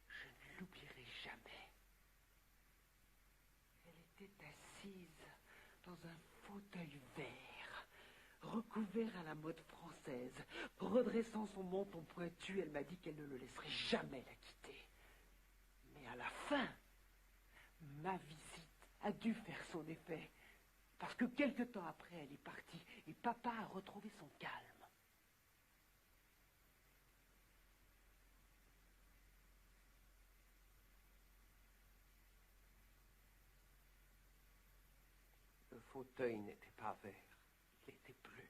Je ne l'oublierai jamais. Elle était assise dans un fauteuil vert, recouvert à la mode française. Redressant son menton pointu, elle m'a dit qu'elle ne le laisserait jamais la quitter. Mais à la fin, ma visite a dû faire son effet, parce que quelque temps après, elle est partie, et papa a retrouvé son calme. Le fauteuil n'était pas vert, il était bleu.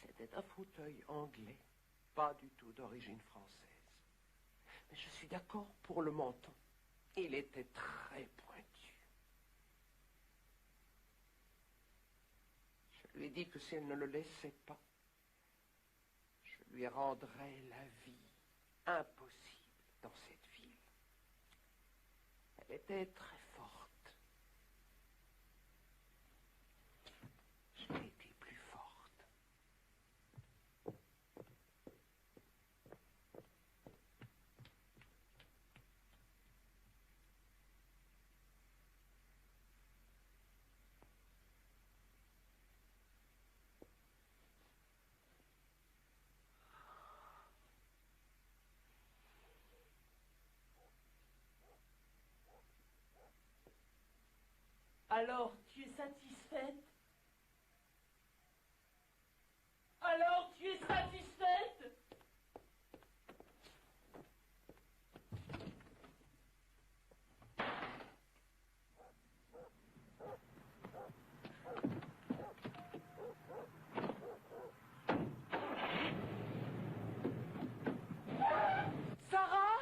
C'était un fauteuil anglais, pas du tout d'origine française. Mais je suis d'accord pour le menton. Il était très pointu. Je lui ai dit que si elle ne le laissait pas, je lui rendrais la vie impossible dans cette ville. Elle était très forte. Je l'ai été plus forte. Alors, tu es satisfaite? Alors, tu es satisfaite? Sarah?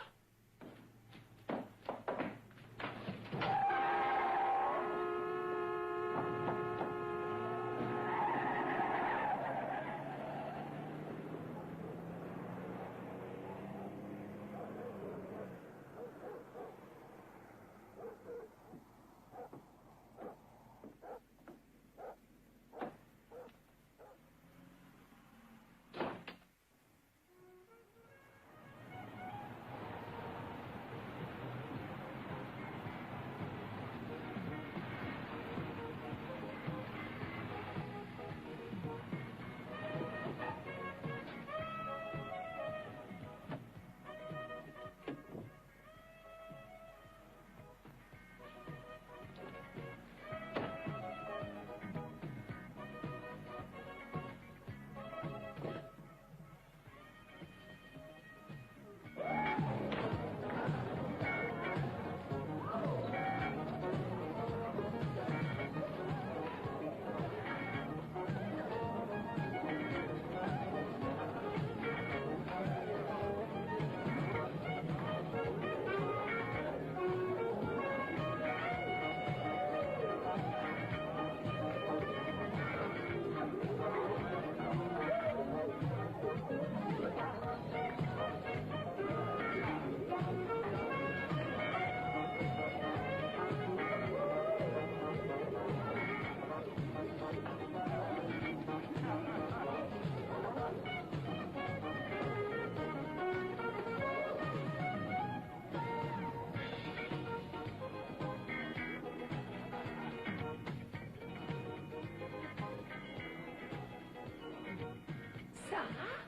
Sarah?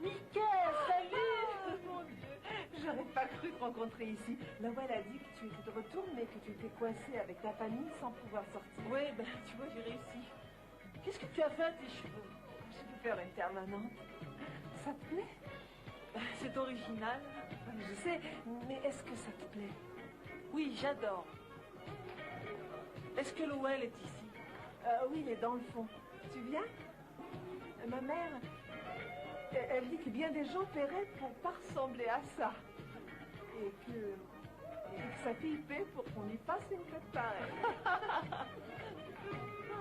Mickaël, salut! Oh, mon Dieu, j'aurais pas cru te rencontrer ici. Lowell a dit que tu étais de retour, mais que tu étais coincée avec ta famille sans pouvoir sortir. Oui, ben, tu vois, j'ai réussi. Qu'est-ce que tu as fait à tes cheveux? Je peux faire une permanente. Ça te plaît? C'est original. Je sais, mais est-ce que ça te plaît? Oui, j'adore. Est-ce que Lowell est ici? Oui, il est dans le fond. Tu viens? Ma mère, elle dit que bien des gens paieraient pour pas ressembler à ça. Et que sa fille paie pour qu'on lui fasse une fête pareille.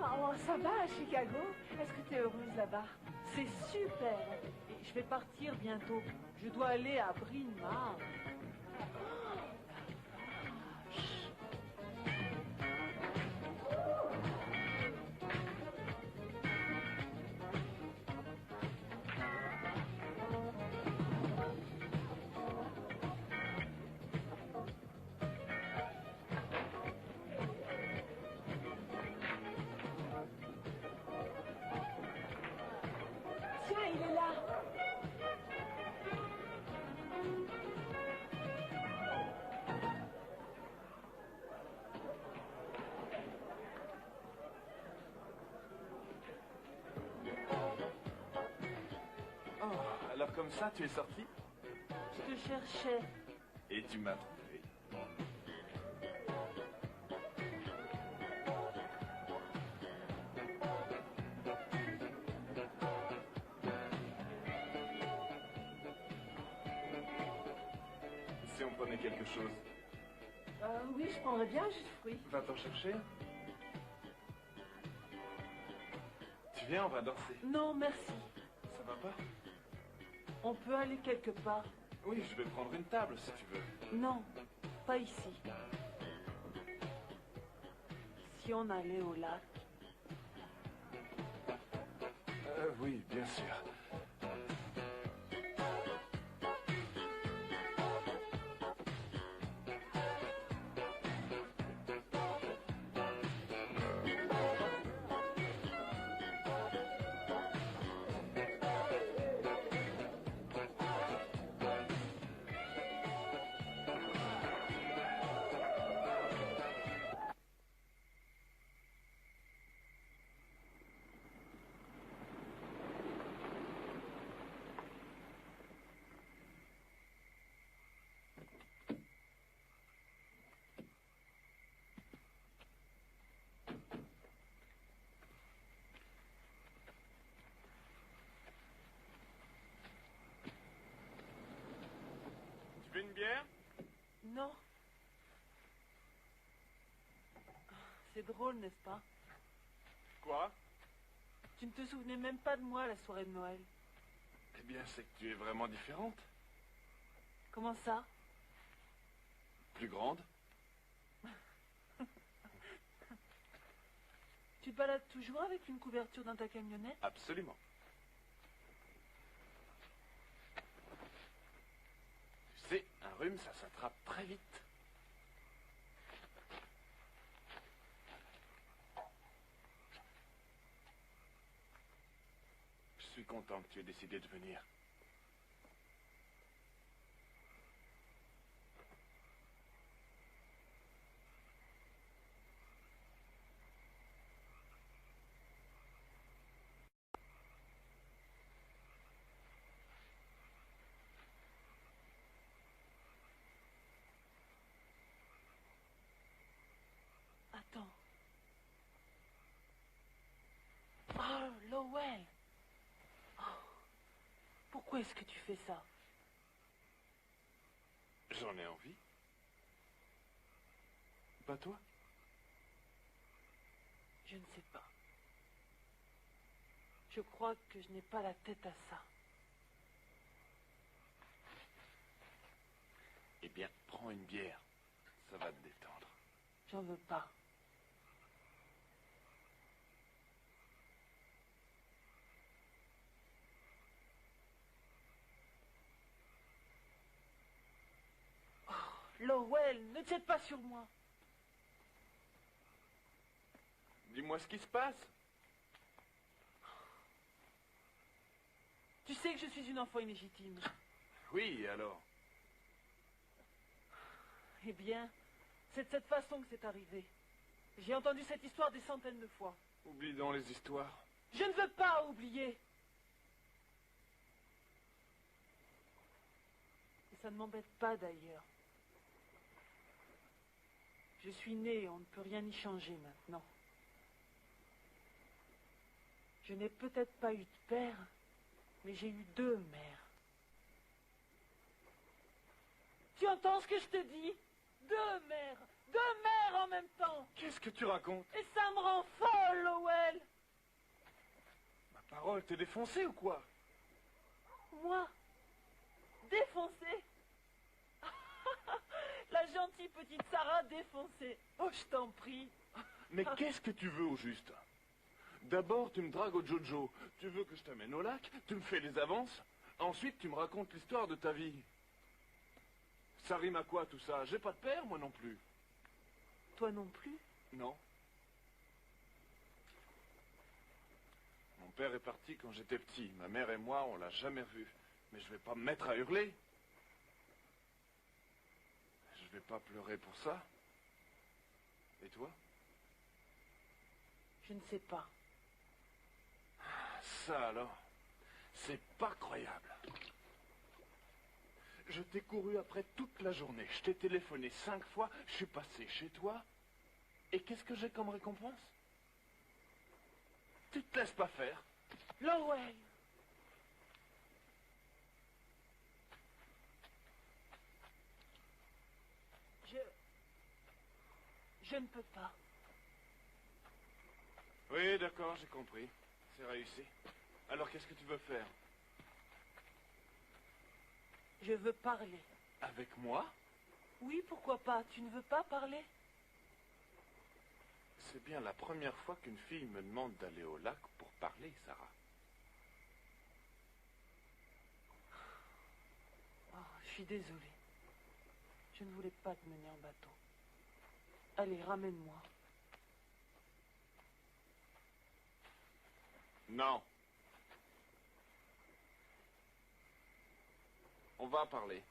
Oh, ça va à Chicago? Est-ce que tu es heureuse là-bas? C'est super. Et je vais partir bientôt. Je dois aller à Bryn Mawr. Tiens, il est là. Oh, alors comme ça, tu es sorti? Je te cherchais. Et tu m'as trouvé. Si on prenait quelque chose, Oui, je prendrais bien un jus de fruits. va t'en chercher? Tu viens, on va danser. Non, merci. Ça va pas? On peut aller quelque part. Oui, je vais prendre une table si tu veux. Non, pas ici. Si on allait au lac. Oui, bien sûr. Tu veux une bière? Non. C'est drôle, n'est-ce pas? Quoi? Tu ne te souvenais même pas de moi à la soirée de Noël. Eh bien, c'est que tu es vraiment différente. Comment ça? Plus grande. Tu te balades toujours avec une couverture dans ta camionnette? Absolument. Tu sais, un rhume, ça s'attrape très vite. Je suis content que tu aies décidé de venir. Attends. Oh, Lowell. Oh. Pourquoi est-ce que tu fais ça? J'en ai envie. Pas toi? Je ne sais pas. Je crois que je n'ai pas la tête à ça. Eh bien, prends une bière. Ça va te détendre. J'en veux pas. Oh, Lowell, ne te jette pas sur moi. Dis-moi ce qui se passe. sais que je suis une enfant illégitime. Oui, et alors? Eh bien, c'est de cette façon que c'est arrivé. J'ai entendu cette histoire des centaines de fois. Oublie donc les histoires. Je ne veux pas oublier. Et ça ne m'embête pas d'ailleurs. Je suis née, on ne peut rien y changer maintenant. Je n'ai peut-être pas eu de père, mais j'ai eu 2 mères. Tu entends ce que je te dis? 2 mères! 2 mères en même temps! Qu'est-ce que tu racontes? Et ça me rend folle, Lowell! Ma parole, t'es défoncé ou quoi? Moi? Défoncée? La gentille petite Sarah défoncée. Oh, je t'en prie. Mais qu'est-ce que tu veux au juste? D'abord, tu me dragues au Jojo. Tu veux que je t'amène au lac? Tu me fais les avances? Ensuite, tu me racontes l'histoire de ta vie. Ça rime à quoi tout ça? J'ai pas de père, moi non plus. Toi non plus? Non. Mon père est parti quand j'étais petit. Ma mère et moi, on l'a jamais vu. Mais je vais pas me mettre à hurler. Je vais pas pleurer pour ça. Et toi? Je ne sais pas. Ça alors, c'est pas croyable. Je t'ai couru après toute la journée. Je t'ai téléphoné 5 fois. Je suis passé chez toi. Et qu'est-ce que j'ai comme récompense? Tu te laisses pas faire. Lowell! Je ne peux pas. Oui, d'accord, j'ai compris. C'est réussi. Alors qu'est-ce que tu veux faire? Je veux parler. Avec moi? Oui, pourquoi pas? Tu ne veux pas parler? C'est bien la première fois qu'une fille me demande d'aller au lac pour parler, Sarah. Oh, je suis désolée. Je ne voulais pas te mener en bateau. Allez, ramène-moi. Non. On va parler.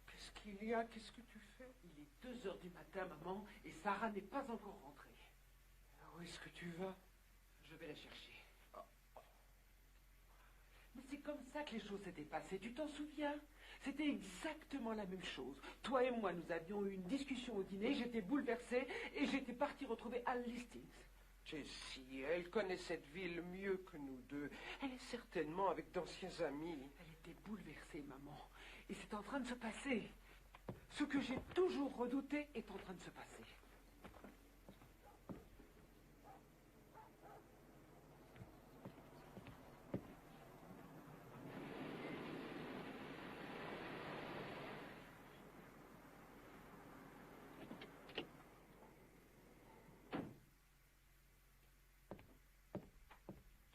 Qu'est-ce qu'il y a? Qu'est-ce que tu fais? Il est 2 heures du matin, maman, et Sarah n'est pas encore rentrée. Où est-ce que tu vas? Je vais la chercher. Mais c'est comme ça que les choses s'étaient passées, tu t'en souviens? C'était exactement la même chose. Toi et moi, nous avions eu une discussion au dîner, j'étais bouleversée, et j'étais partie retrouver Al Listings. Jessie, elle connaît cette ville mieux que nous deux. Elle est certainement avec d'anciens amis. Elle était bouleversée, maman. Et c'est en train de se passer. Ce que j'ai toujours redouté est en train de se passer.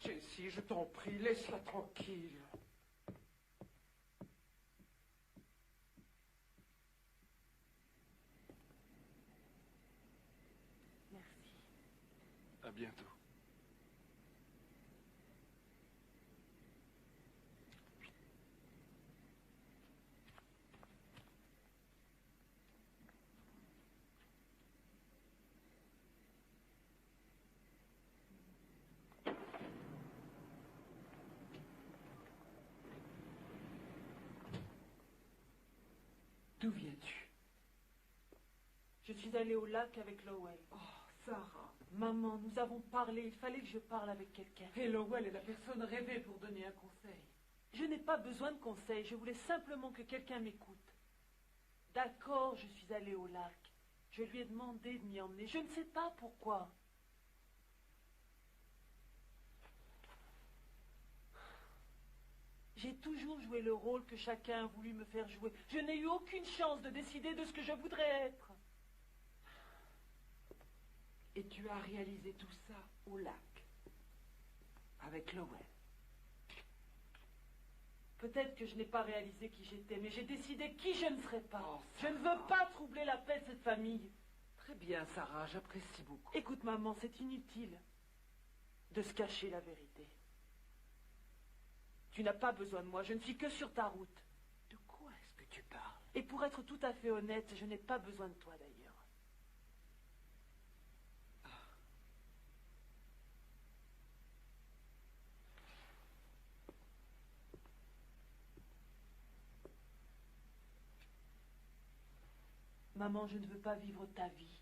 Jessie, je t'en prie, laisse-la tranquille. Merci. À bientôt. D'où viens-tu? Je suis allée au lac avec Lowell. Oh, Sarah. Maman, nous avons parlé. Il fallait que je parle avec quelqu'un. Et Lowell est la personne rêvée pour donner un conseil. Je n'ai pas besoin de conseils. Je voulais simplement que quelqu'un m'écoute. D'accord, je suis allée au lac. Je lui ai demandé de m'y emmener. Je ne sais pas pourquoi. J'ai toujours joué le rôle que chacun a voulu me faire jouer. Je n'ai eu aucune chance de décider de ce que je voudrais être. Et tu as réalisé tout ça au lac, avec Lowell. Peut-être que je n'ai pas réalisé qui j'étais, mais j'ai décidé qui je ne serais pas. Je ne veux pas troubler la paix de cette famille. Très bien, Sarah, j'apprécie beaucoup. Écoute, maman, c'est inutile de se cacher la vérité. Tu n'as pas besoin de moi, je ne suis que sur ta route. De quoi est-ce que tu parles? Et pour être tout à fait honnête, je n'ai pas besoin de toi d'ailleurs. Maman, je ne veux pas vivre ta vie.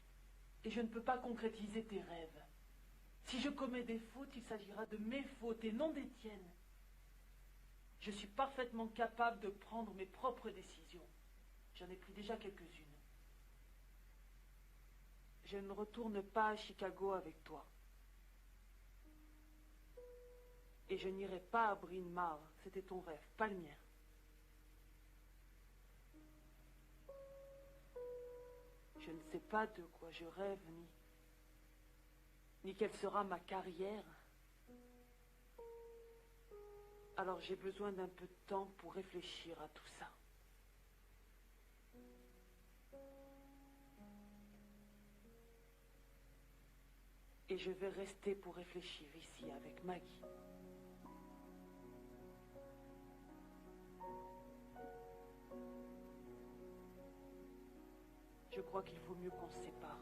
Et je ne peux pas concrétiser tes rêves. Si je commets des fautes, il s'agira de mes fautes et non des tiennes. Je suis parfaitement capable de prendre mes propres décisions. J'en ai pris déjà quelques-unes. Je ne retourne pas à Chicago avec toi. Et je n'irai pas à Bryn Mawr. C'était ton rêve, pas le mien. Je ne sais pas de quoi je rêve, ni quelle sera ma carrière. Alors j'ai besoin d'un peu de temps pour réfléchir à tout ça. Et je vais rester pour réfléchir ici avec Maggie. Je crois qu'il vaut mieux qu'on se sépare.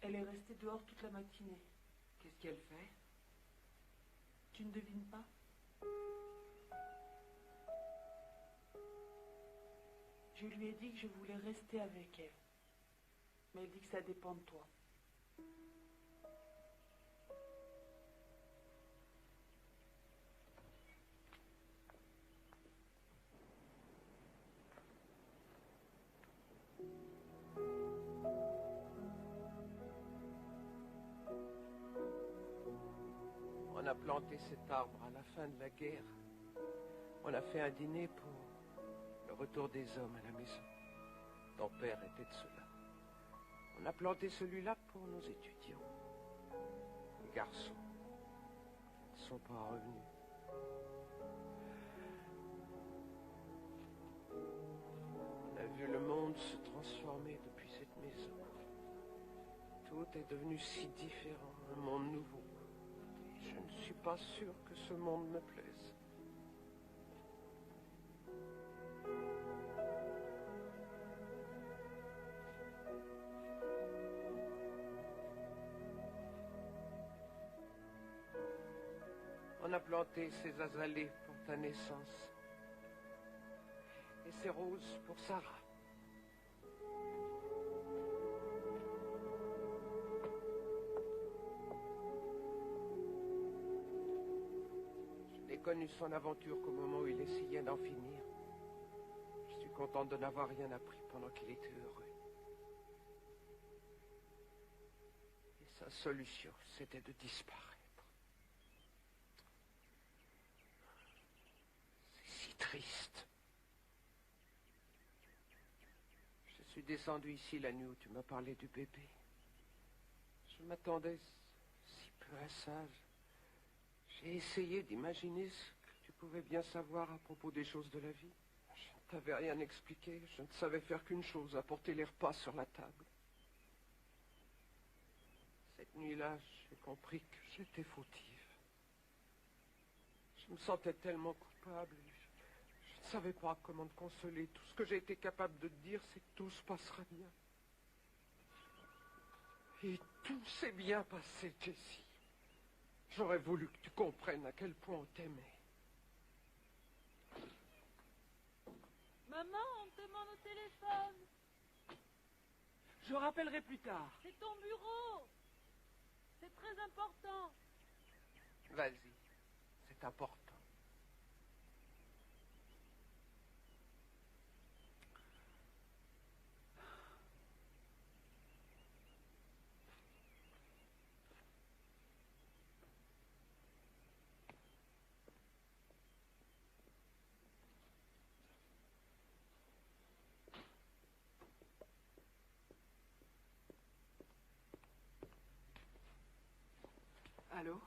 Elle est restée dehors toute la matinée. Qu'est-ce qu'elle fait? Tu ne devines pas? Je lui ai dit que je voulais rester avec elle. Mais elle dit que ça dépend de toi. On a planté cet arbre à la fin de la guerre. On a fait un dîner pour le retour des hommes à la maison. Ton père était de ceux-là. On a planté celui-là pour nos étudiants. Les garçons ne sont pas revenus. On a vu le monde se transformer depuis cette maison. Tout est devenu si différent, un monde nouveau. Et je ne suis pas sûr que ce monde me plaise. a planté ces azalées pour ta naissance. Et ces roses pour Sarah. Je n'ai connu son aventure qu'au moment où il essayait d'en finir. Je suis contente de n'avoir rien appris pendant qu'il était heureux. Et sa solution, c'était de disparaître. C'est si triste. Je suis descendu ici la nuit où tu m'as parlé du bébé. Je m'attendais si peu à ça. J'ai essayé d'imaginer ce que tu pouvais bien savoir à propos des choses de la vie. Je ne t'avais rien expliqué. Je ne savais faire qu'une chose, apporter les repas sur la table. Cette nuit-là, j'ai compris que j'étais fautive. Je me sentais tellement coupable. Je ne savais pas comment te consoler. Tout ce que j'ai été capable de te dire, c'est que tout se passera bien. Et tout s'est bien passé, Jessie. J'aurais voulu que tu comprennes à quel point on t'aimait. Maman, on te demande au téléphone. Je rappellerai plus tard. C'est ton bureau. C'est très important. Vas-y, c'est important. Allô?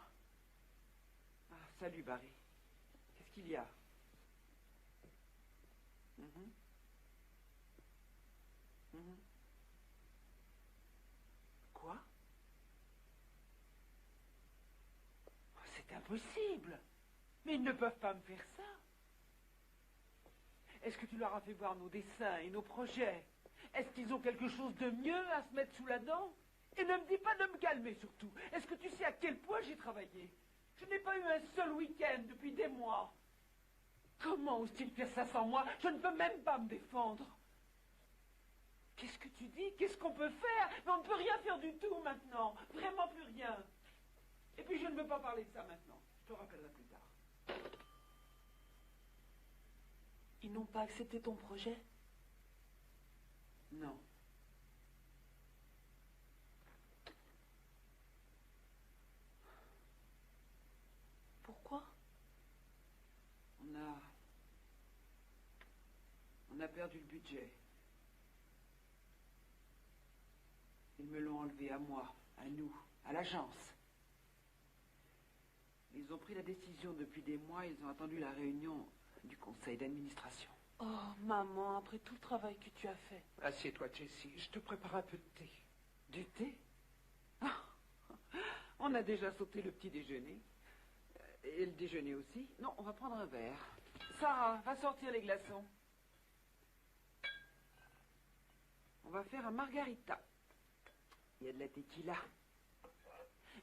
Ah, salut Barry. Qu'est-ce qu'il y a? Mhm. Mhm. Quoi? Oh, c'est impossible. Mais ils ne peuvent pas me faire ça. Est-ce que tu leur as fait voir nos dessins et nos projets? Est-ce qu'ils ont quelque chose de mieux à se mettre sous la dent? Et ne me dis pas de me calmer surtout. Est-ce que tu sais à quel point j'ai travaillé? Je n'ai pas eu un seul week-end depuis des mois. Comment osent-ils faire ça sans moi? Je ne peux même pas me défendre. Qu'est-ce que tu dis? Qu'est-ce qu'on peut faire? Mais on ne peut rien faire du tout maintenant. Vraiment plus rien. Et puis je ne veux pas parler de ça maintenant. Je te rappellerai plus tard. Ils n'ont pas accepté ton projet? Non. Pourquoi? On a perdu le budget. Ils me l'ont enlevé à moi, à nous, à l'agence. Ils ont pris la décision depuis des mois, ils ont attendu la réunion du conseil d'administration. Oh, maman, après tout le travail que tu as fait. Assieds-toi, Jessie. Je te prépare un peu de thé. Du thé? Ah, on a déjà sauté le petit déjeuner. Et le déjeuner aussi. Non, on va prendre un verre. Sarah, va sortir les glaçons. On va faire un margarita. Il y a de la tequila.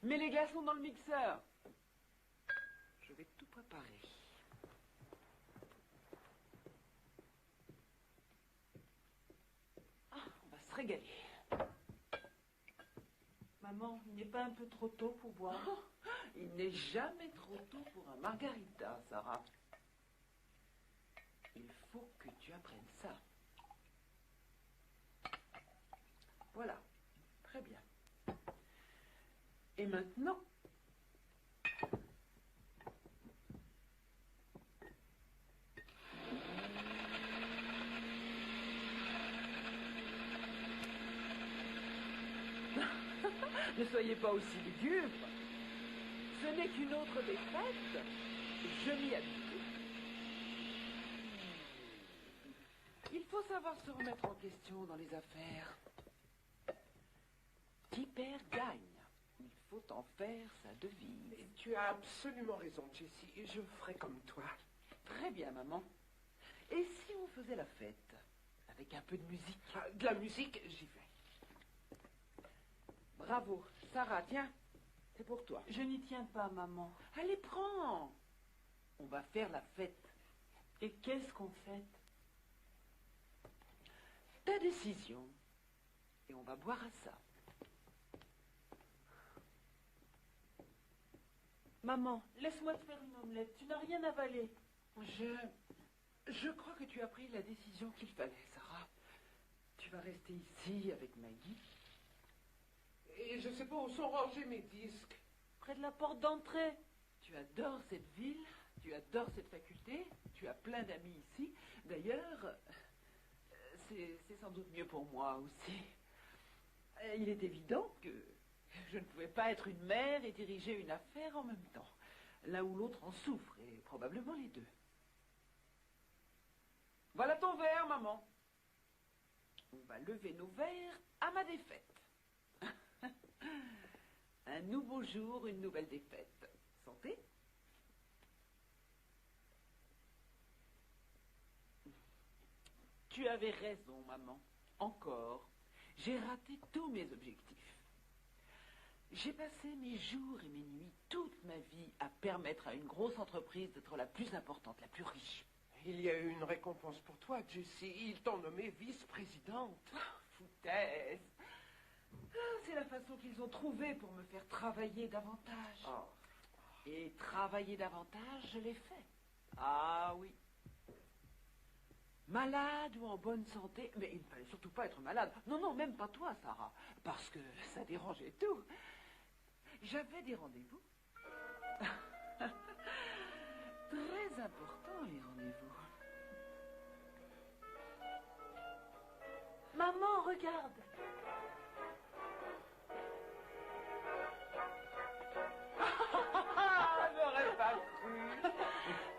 Mets les glaçons dans le mixeur. Je vais tout préparer. Ah, on va se régaler. Maman, il n'est pas un peu trop tôt pour boire? Oh, il n'est jamais trop tôt pour un margarita, Sarah. Il faut que tu apprennes ça. Voilà, très bien. Et maintenant, ne soyez pas aussi lugubre. Ce n'est qu'une autre défaite. Je m'y habitue. Il faut savoir se remettre en question dans les affaires. Qui perd gagne. Il faut en faire sa devise. Et tu as absolument raison, Jessie. Je ferai comme toi. Très bien, maman. Et si on faisait la fête avec un peu de musique? Ah, de la musique, j'y vais. Bravo. Sarah, tiens. C'est pour toi. Je n'y tiens pas, maman. Allez, prends. On va faire la fête. Et qu'est-ce qu'on fête? Ta décision. Et on va boire à ça. Maman, laisse-moi te faire une omelette. Tu n'as rien avalé. Je crois que tu as pris la décision qu'il fallait, Sarah. Tu vas rester ici avec Maggie. Et je sais pas où sont rangés mes disques. Près de la porte d'entrée. Tu adores cette ville, tu adores cette faculté, tu as plein d'amis ici. D'ailleurs, c'est sans doute mieux pour moi aussi. Il est évident que je ne pouvais pas être une mère et diriger une affaire en même temps. L'un ou l'autre en souffre, et probablement les deux. Voilà ton verre, maman. On va lever nos verres à ma défaite. Un nouveau jour, une nouvelle défaite. Santé. Tu avais raison, maman. Encore. J'ai raté tous mes objectifs. J'ai passé mes jours et mes nuits, toute ma vie, à permettre à une grosse entreprise d'être la plus importante, la plus riche. Il y a eu une récompense pour toi, Jessie. Ils t'ont nommée vice-présidente. Foutaise. C'est la façon qu'ils ont trouvée pour me faire travailler davantage. Oh. Et travailler davantage, je l'ai fait. Ah oui. Malade ou en bonne santé, mais il ne fallait surtout pas être malade. Non, non, même pas toi, Sarah, parce que ça dérangeait tout. J'avais des rendez-vous. Très importants, les rendez-vous. Maman, regarde. Ah, j'aurais pas cru.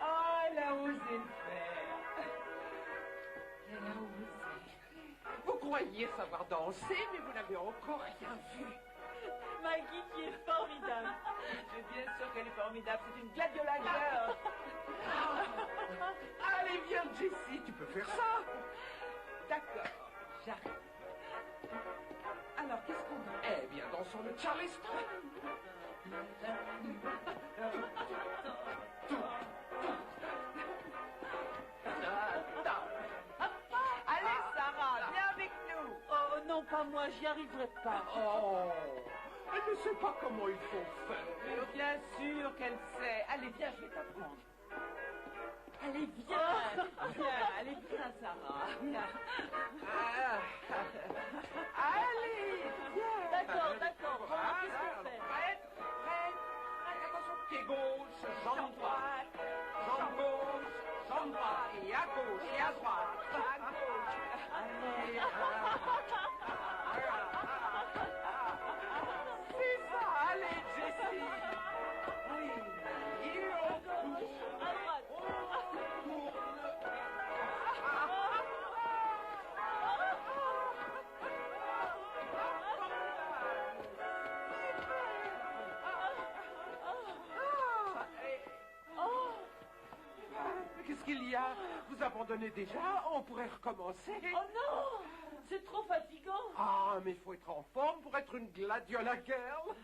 Ah, elle a osé le faire. Elle a osé. Vous croyez savoir danser, mais vous n'avez encore rien vu. Maggie qui est formidable. Mais bien sûr qu'elle est formidable, c'est une gladiola girl. Allez, viens, Jessie, tu peux faire ça. D'accord, j'arrive. Alors, qu'est-ce qu'on dit? Eh bien, dansons le Charleston. Allez, Sarah, viens avec nous. Oh non, pas moi, j'y arriverai pas. Oh, elle ne sait pas comment il faut faire. Mais bien sûr qu'elle sait. Allez, viens, je vais t'apprendre. Allez, viens. Viens, allez, viens, Sarah. Viens. Allez, viens. D'accord, d'accord. Bon, qu'est-ce qu'on fait? Prête, prête. Attention, pied gauche, jambe droite, jambe gauche, jambe droite, et à gauche, et à droite. À gauche. Allez. C'est ça, allez, Jessie. Oui, et on touche, À droite. on tourne. Mais qu'est-ce qu'il y a? Vous abandonnez déjà? On pourrait recommencer. Oh non! C'est trop fatigant. Ah, mais il faut être en forme pour être une gladiola girl.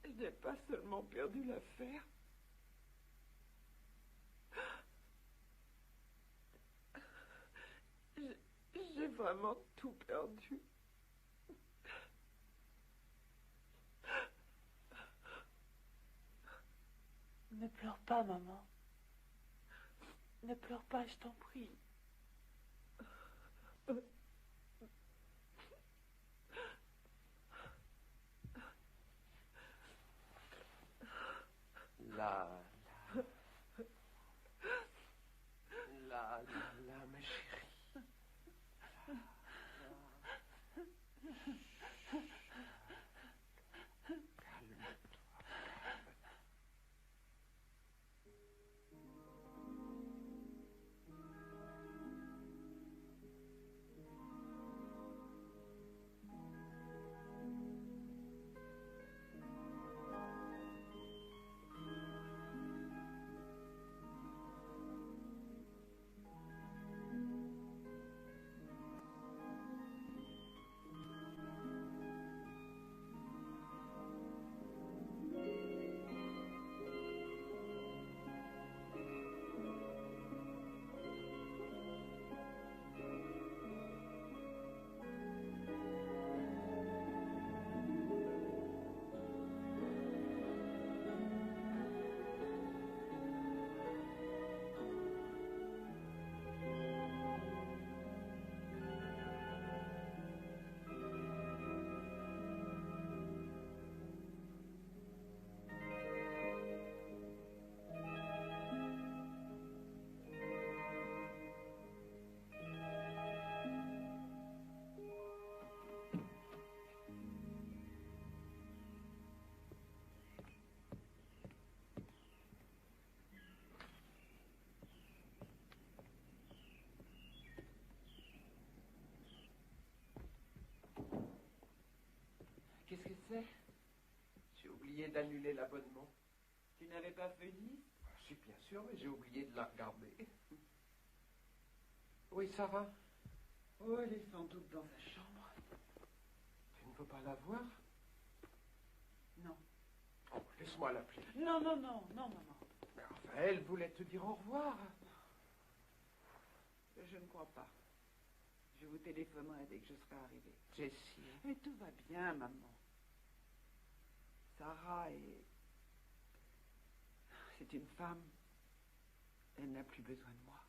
Je n'ai pas seulement perdu l'affaire. J'ai vraiment tout perdu. Ne pleure pas, maman. Ne pleure pas, je t'en prie. Là, ma chérie. sais. J'ai oublié d'annuler l'abonnement. Tu n'avais pas Venise? Si, bien sûr, mais j'ai oublié de la regarder. Oui, Sarah? Oh, elle est sans doute dans sa chambre. Tu ne veux pas la voir? Non. Oh, laisse-moi l'appeler. Non, non, non, non, non, non. Mais enfin, elle voulait te dire au revoir. Je ne crois pas. Je vous téléphonerai dès que je serai arrivée. Jessie. Mais tout va bien, maman. Sarah est... C'est une femme. Elle n'a plus besoin de moi.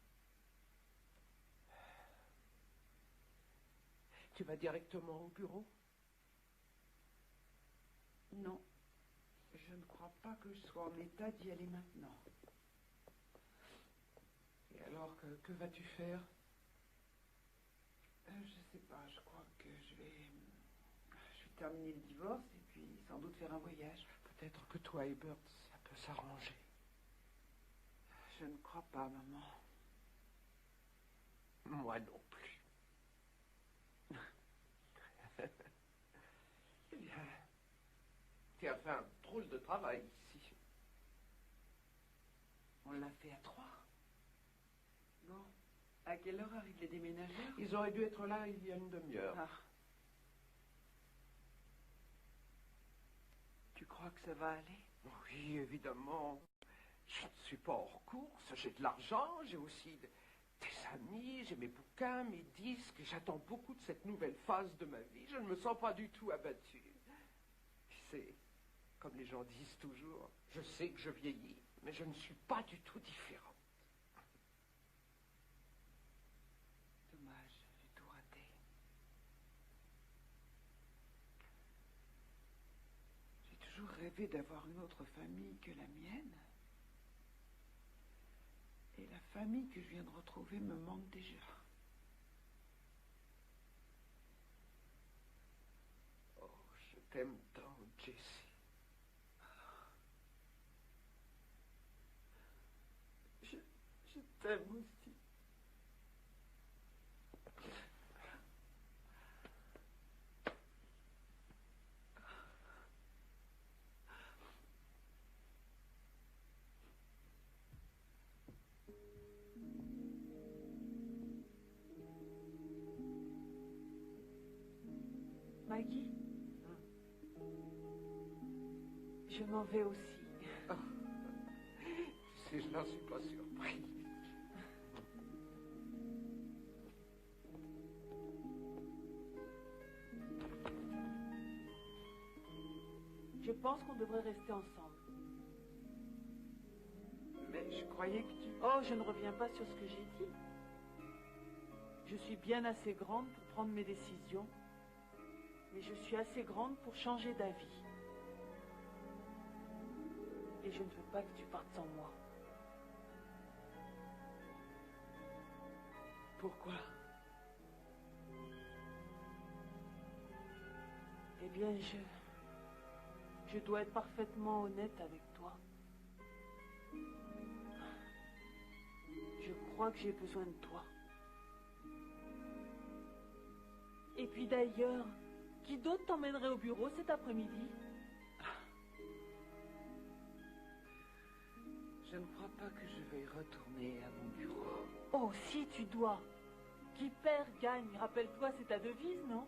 Tu vas directement au bureau? Non. Je ne crois pas que je sois en état d'y aller maintenant. Et alors, que vas-tu faire? Je sais pas, je crois que je vais terminer le divorce et puis sans doute faire un voyage. Peut-être que toi et Bert, ça peut s'arranger. Je ne crois pas, maman. Moi non plus. Eh bien, tu as fait un drôle de travail ici. On l'a fait à 3. Bon. À quelle heure arrivent les déménageurs? Ils auraient dû être là il y a une demi-heure. Ah. Tu crois que ça va aller? Oui, évidemment. Je ne suis pas hors course. J'ai de l'argent, j'ai aussi des amis, j'ai mes bouquins, mes disques. J'attends beaucoup de cette nouvelle phase de ma vie. Je ne me sens pas du tout abattue. Tu sais, comme les gens disent toujours, je sais que je vieillis, mais je ne suis pas du tout différente. Dommage, j'ai tout raté. J'ai toujours rêvé d'avoir une autre famille que la mienne. Et la famille que je viens de retrouver me manque déjà. Oh, je t'aime tant, Jessie. Je t'aime aussi. Maggie, je m'en vais aussi. Oh. Tu sais, je n'en suis pas surpris. Je pense qu'on devrait rester ensemble. Mais je croyais que tu... Oh, je ne reviens pas sur ce que j'ai dit. Je suis bien assez grande pour prendre mes décisions, mais je suis assez grande pour changer d'avis. Et je ne veux pas que tu partes sans moi. Pourquoi? Eh bien, je dois être parfaitement honnête avec toi. Je crois que j'ai besoin de toi. Et puis d'ailleurs, qui d'autre t'emmènerait au bureau cet après-midi? Je ne crois pas que je vais retourner à mon bureau. Oh, si tu dois. Qui perd, gagne. Rappelle-toi, c'est ta devise, non?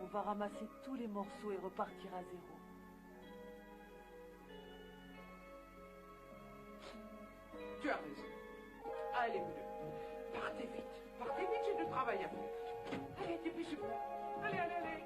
On va ramasser tous les morceaux et repartir à zéro. Tu as raison. Allez, vous deux. Partez vite, j'ai du travail à faire. Allez, dépêchez-vous. Allez, allez, allez.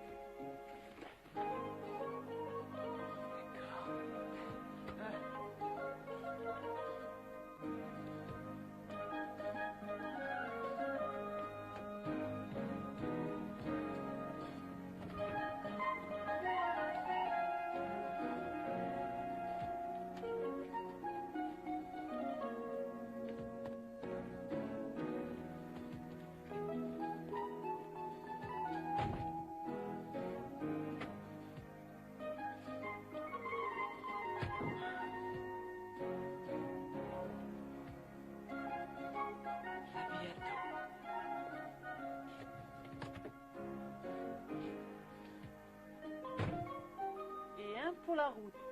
la route.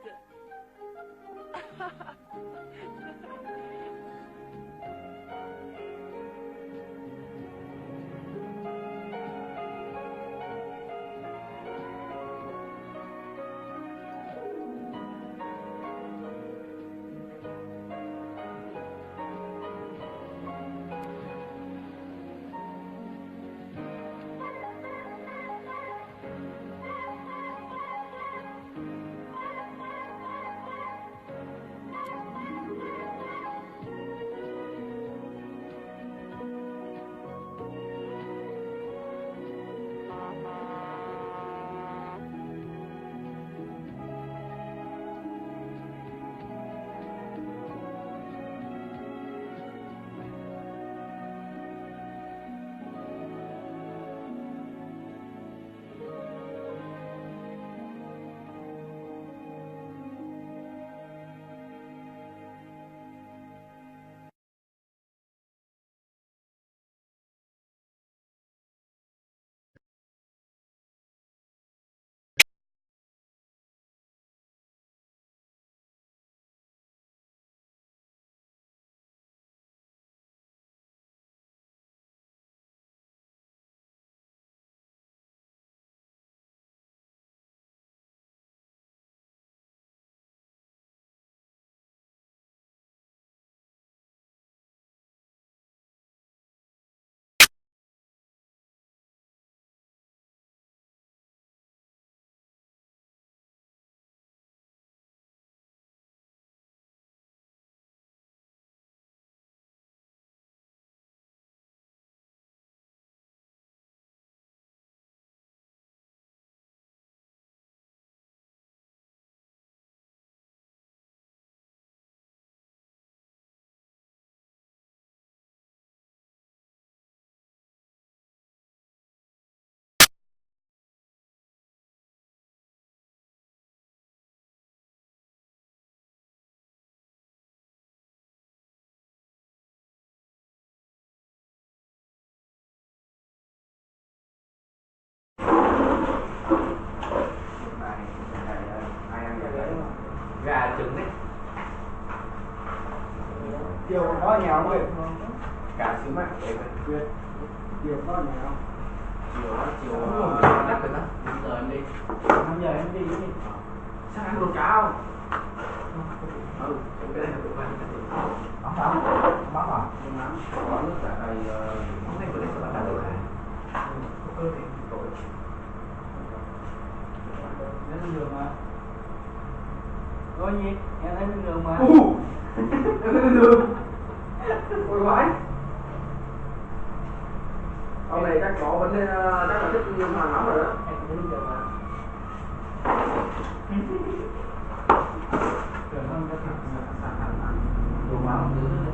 Gà trứng đấy. Chiều có ở nhà không? Cả xíu mạng để quyết. Chiều có ở nhà không? Chiều chắc rồi đó. 5 giờ em đi. 5 giờ em đi đi. Sao ăn đồ cháo? Ừ, cái này là đồ ăn. Bắn không? Bắn à? Có nước cả đây hôm nay vừa lấy cho bạn đã được hả? Cơ thì tội. Đến bên đường mà. Ôi gì? Em thấy bên đường mà. Em thấy bên đường. Ôi vãi. Ông này chắc có vấn đề, chắc là thích nhiều hàng lắm rồi đó. Em thấy bên đường mà. Tưởng hơn cái thằng Đồ máu thứ nữa.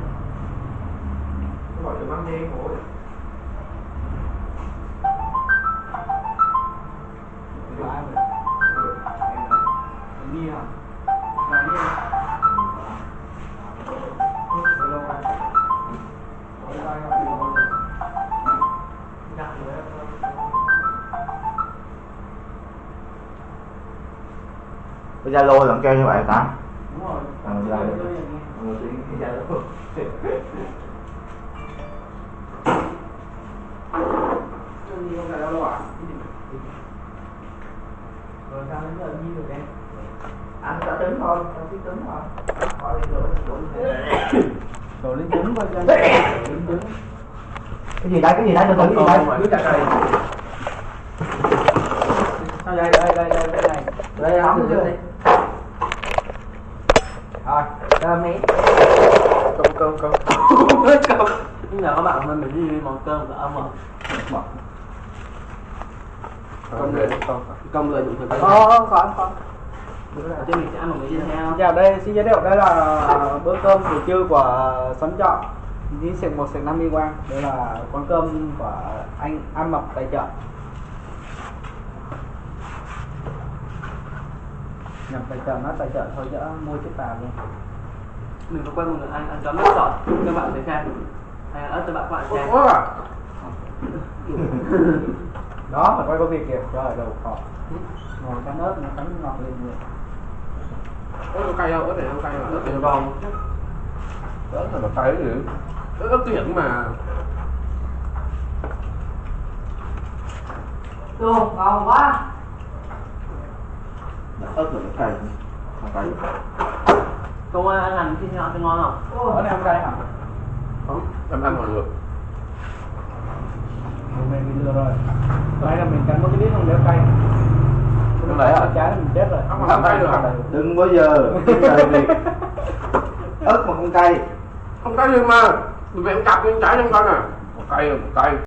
Tôi gọi đồ mắm đen khổ rồi. lái rồi. Em đi hả? Là đi hả? Hello. Ôi tay gọi đi rồi. Đặt rồi em. Cái Zalo là kêu như vậy ta? Đúng rồi. Zalo. Cái Zalo. Đi không phải đâu ạ? Rồi sao đến giờ đi được em? Anh đã trứng thôi, anh biết trứng thôi. Hỏi đi rồi. Rồi lên trứng coi cho anh. Lên trứng. Cái gì đấy, cái gì đấy, tôi cái gì đấy? Cứ chặt đây. Sao đây, đây này. Đây ăn chưa? Rồi, cơm đi. Cơm. Bây giờ các bạn mình đi món cơm của ông ạ. Công lợi dụng thực. Không. Ở trên mình sẽ ăn một cái gì theo. Chào, đây xin giới thiệu đây là bữa cơm buổi trưa của Xuân Trọng. Đi sạch 1 sạch 5 đi quang. Đây là quán cơm của anh Ăn Mập tài trợ. Nhập tài trợ nó tài trợ thôi chứ mua chiếc tàu luôn. Mình có quen một người ăn chó nước sọt, các bạn thấy xem. Hay ớt cho bạn xem. Đó, mà quay có việc kìa, trời đầu khó. Ngồi cắn ớt nó cắn ngọt lên nhiều. Có cay không? Ớt này không cay mà. Ớt này không Không. Ớt là cay cái gì? ớt tiện mà. Luôn, ngon quá. Ớt là nó cay. Không cay. Cô ăn hành xin ngon không? Ở đây không cay hả? Không, em ăn còn được. Mình bị lừa rồi. Đây là mình cắn một cái đít không đéo cay. Không lấy hả? Trái mình chết rồi. Không cay được. Đừng bao giờ việc ớt mà không cay. Không cay gì mà. Tụi mẹ chặt cái trái trong con à. Cay là cay.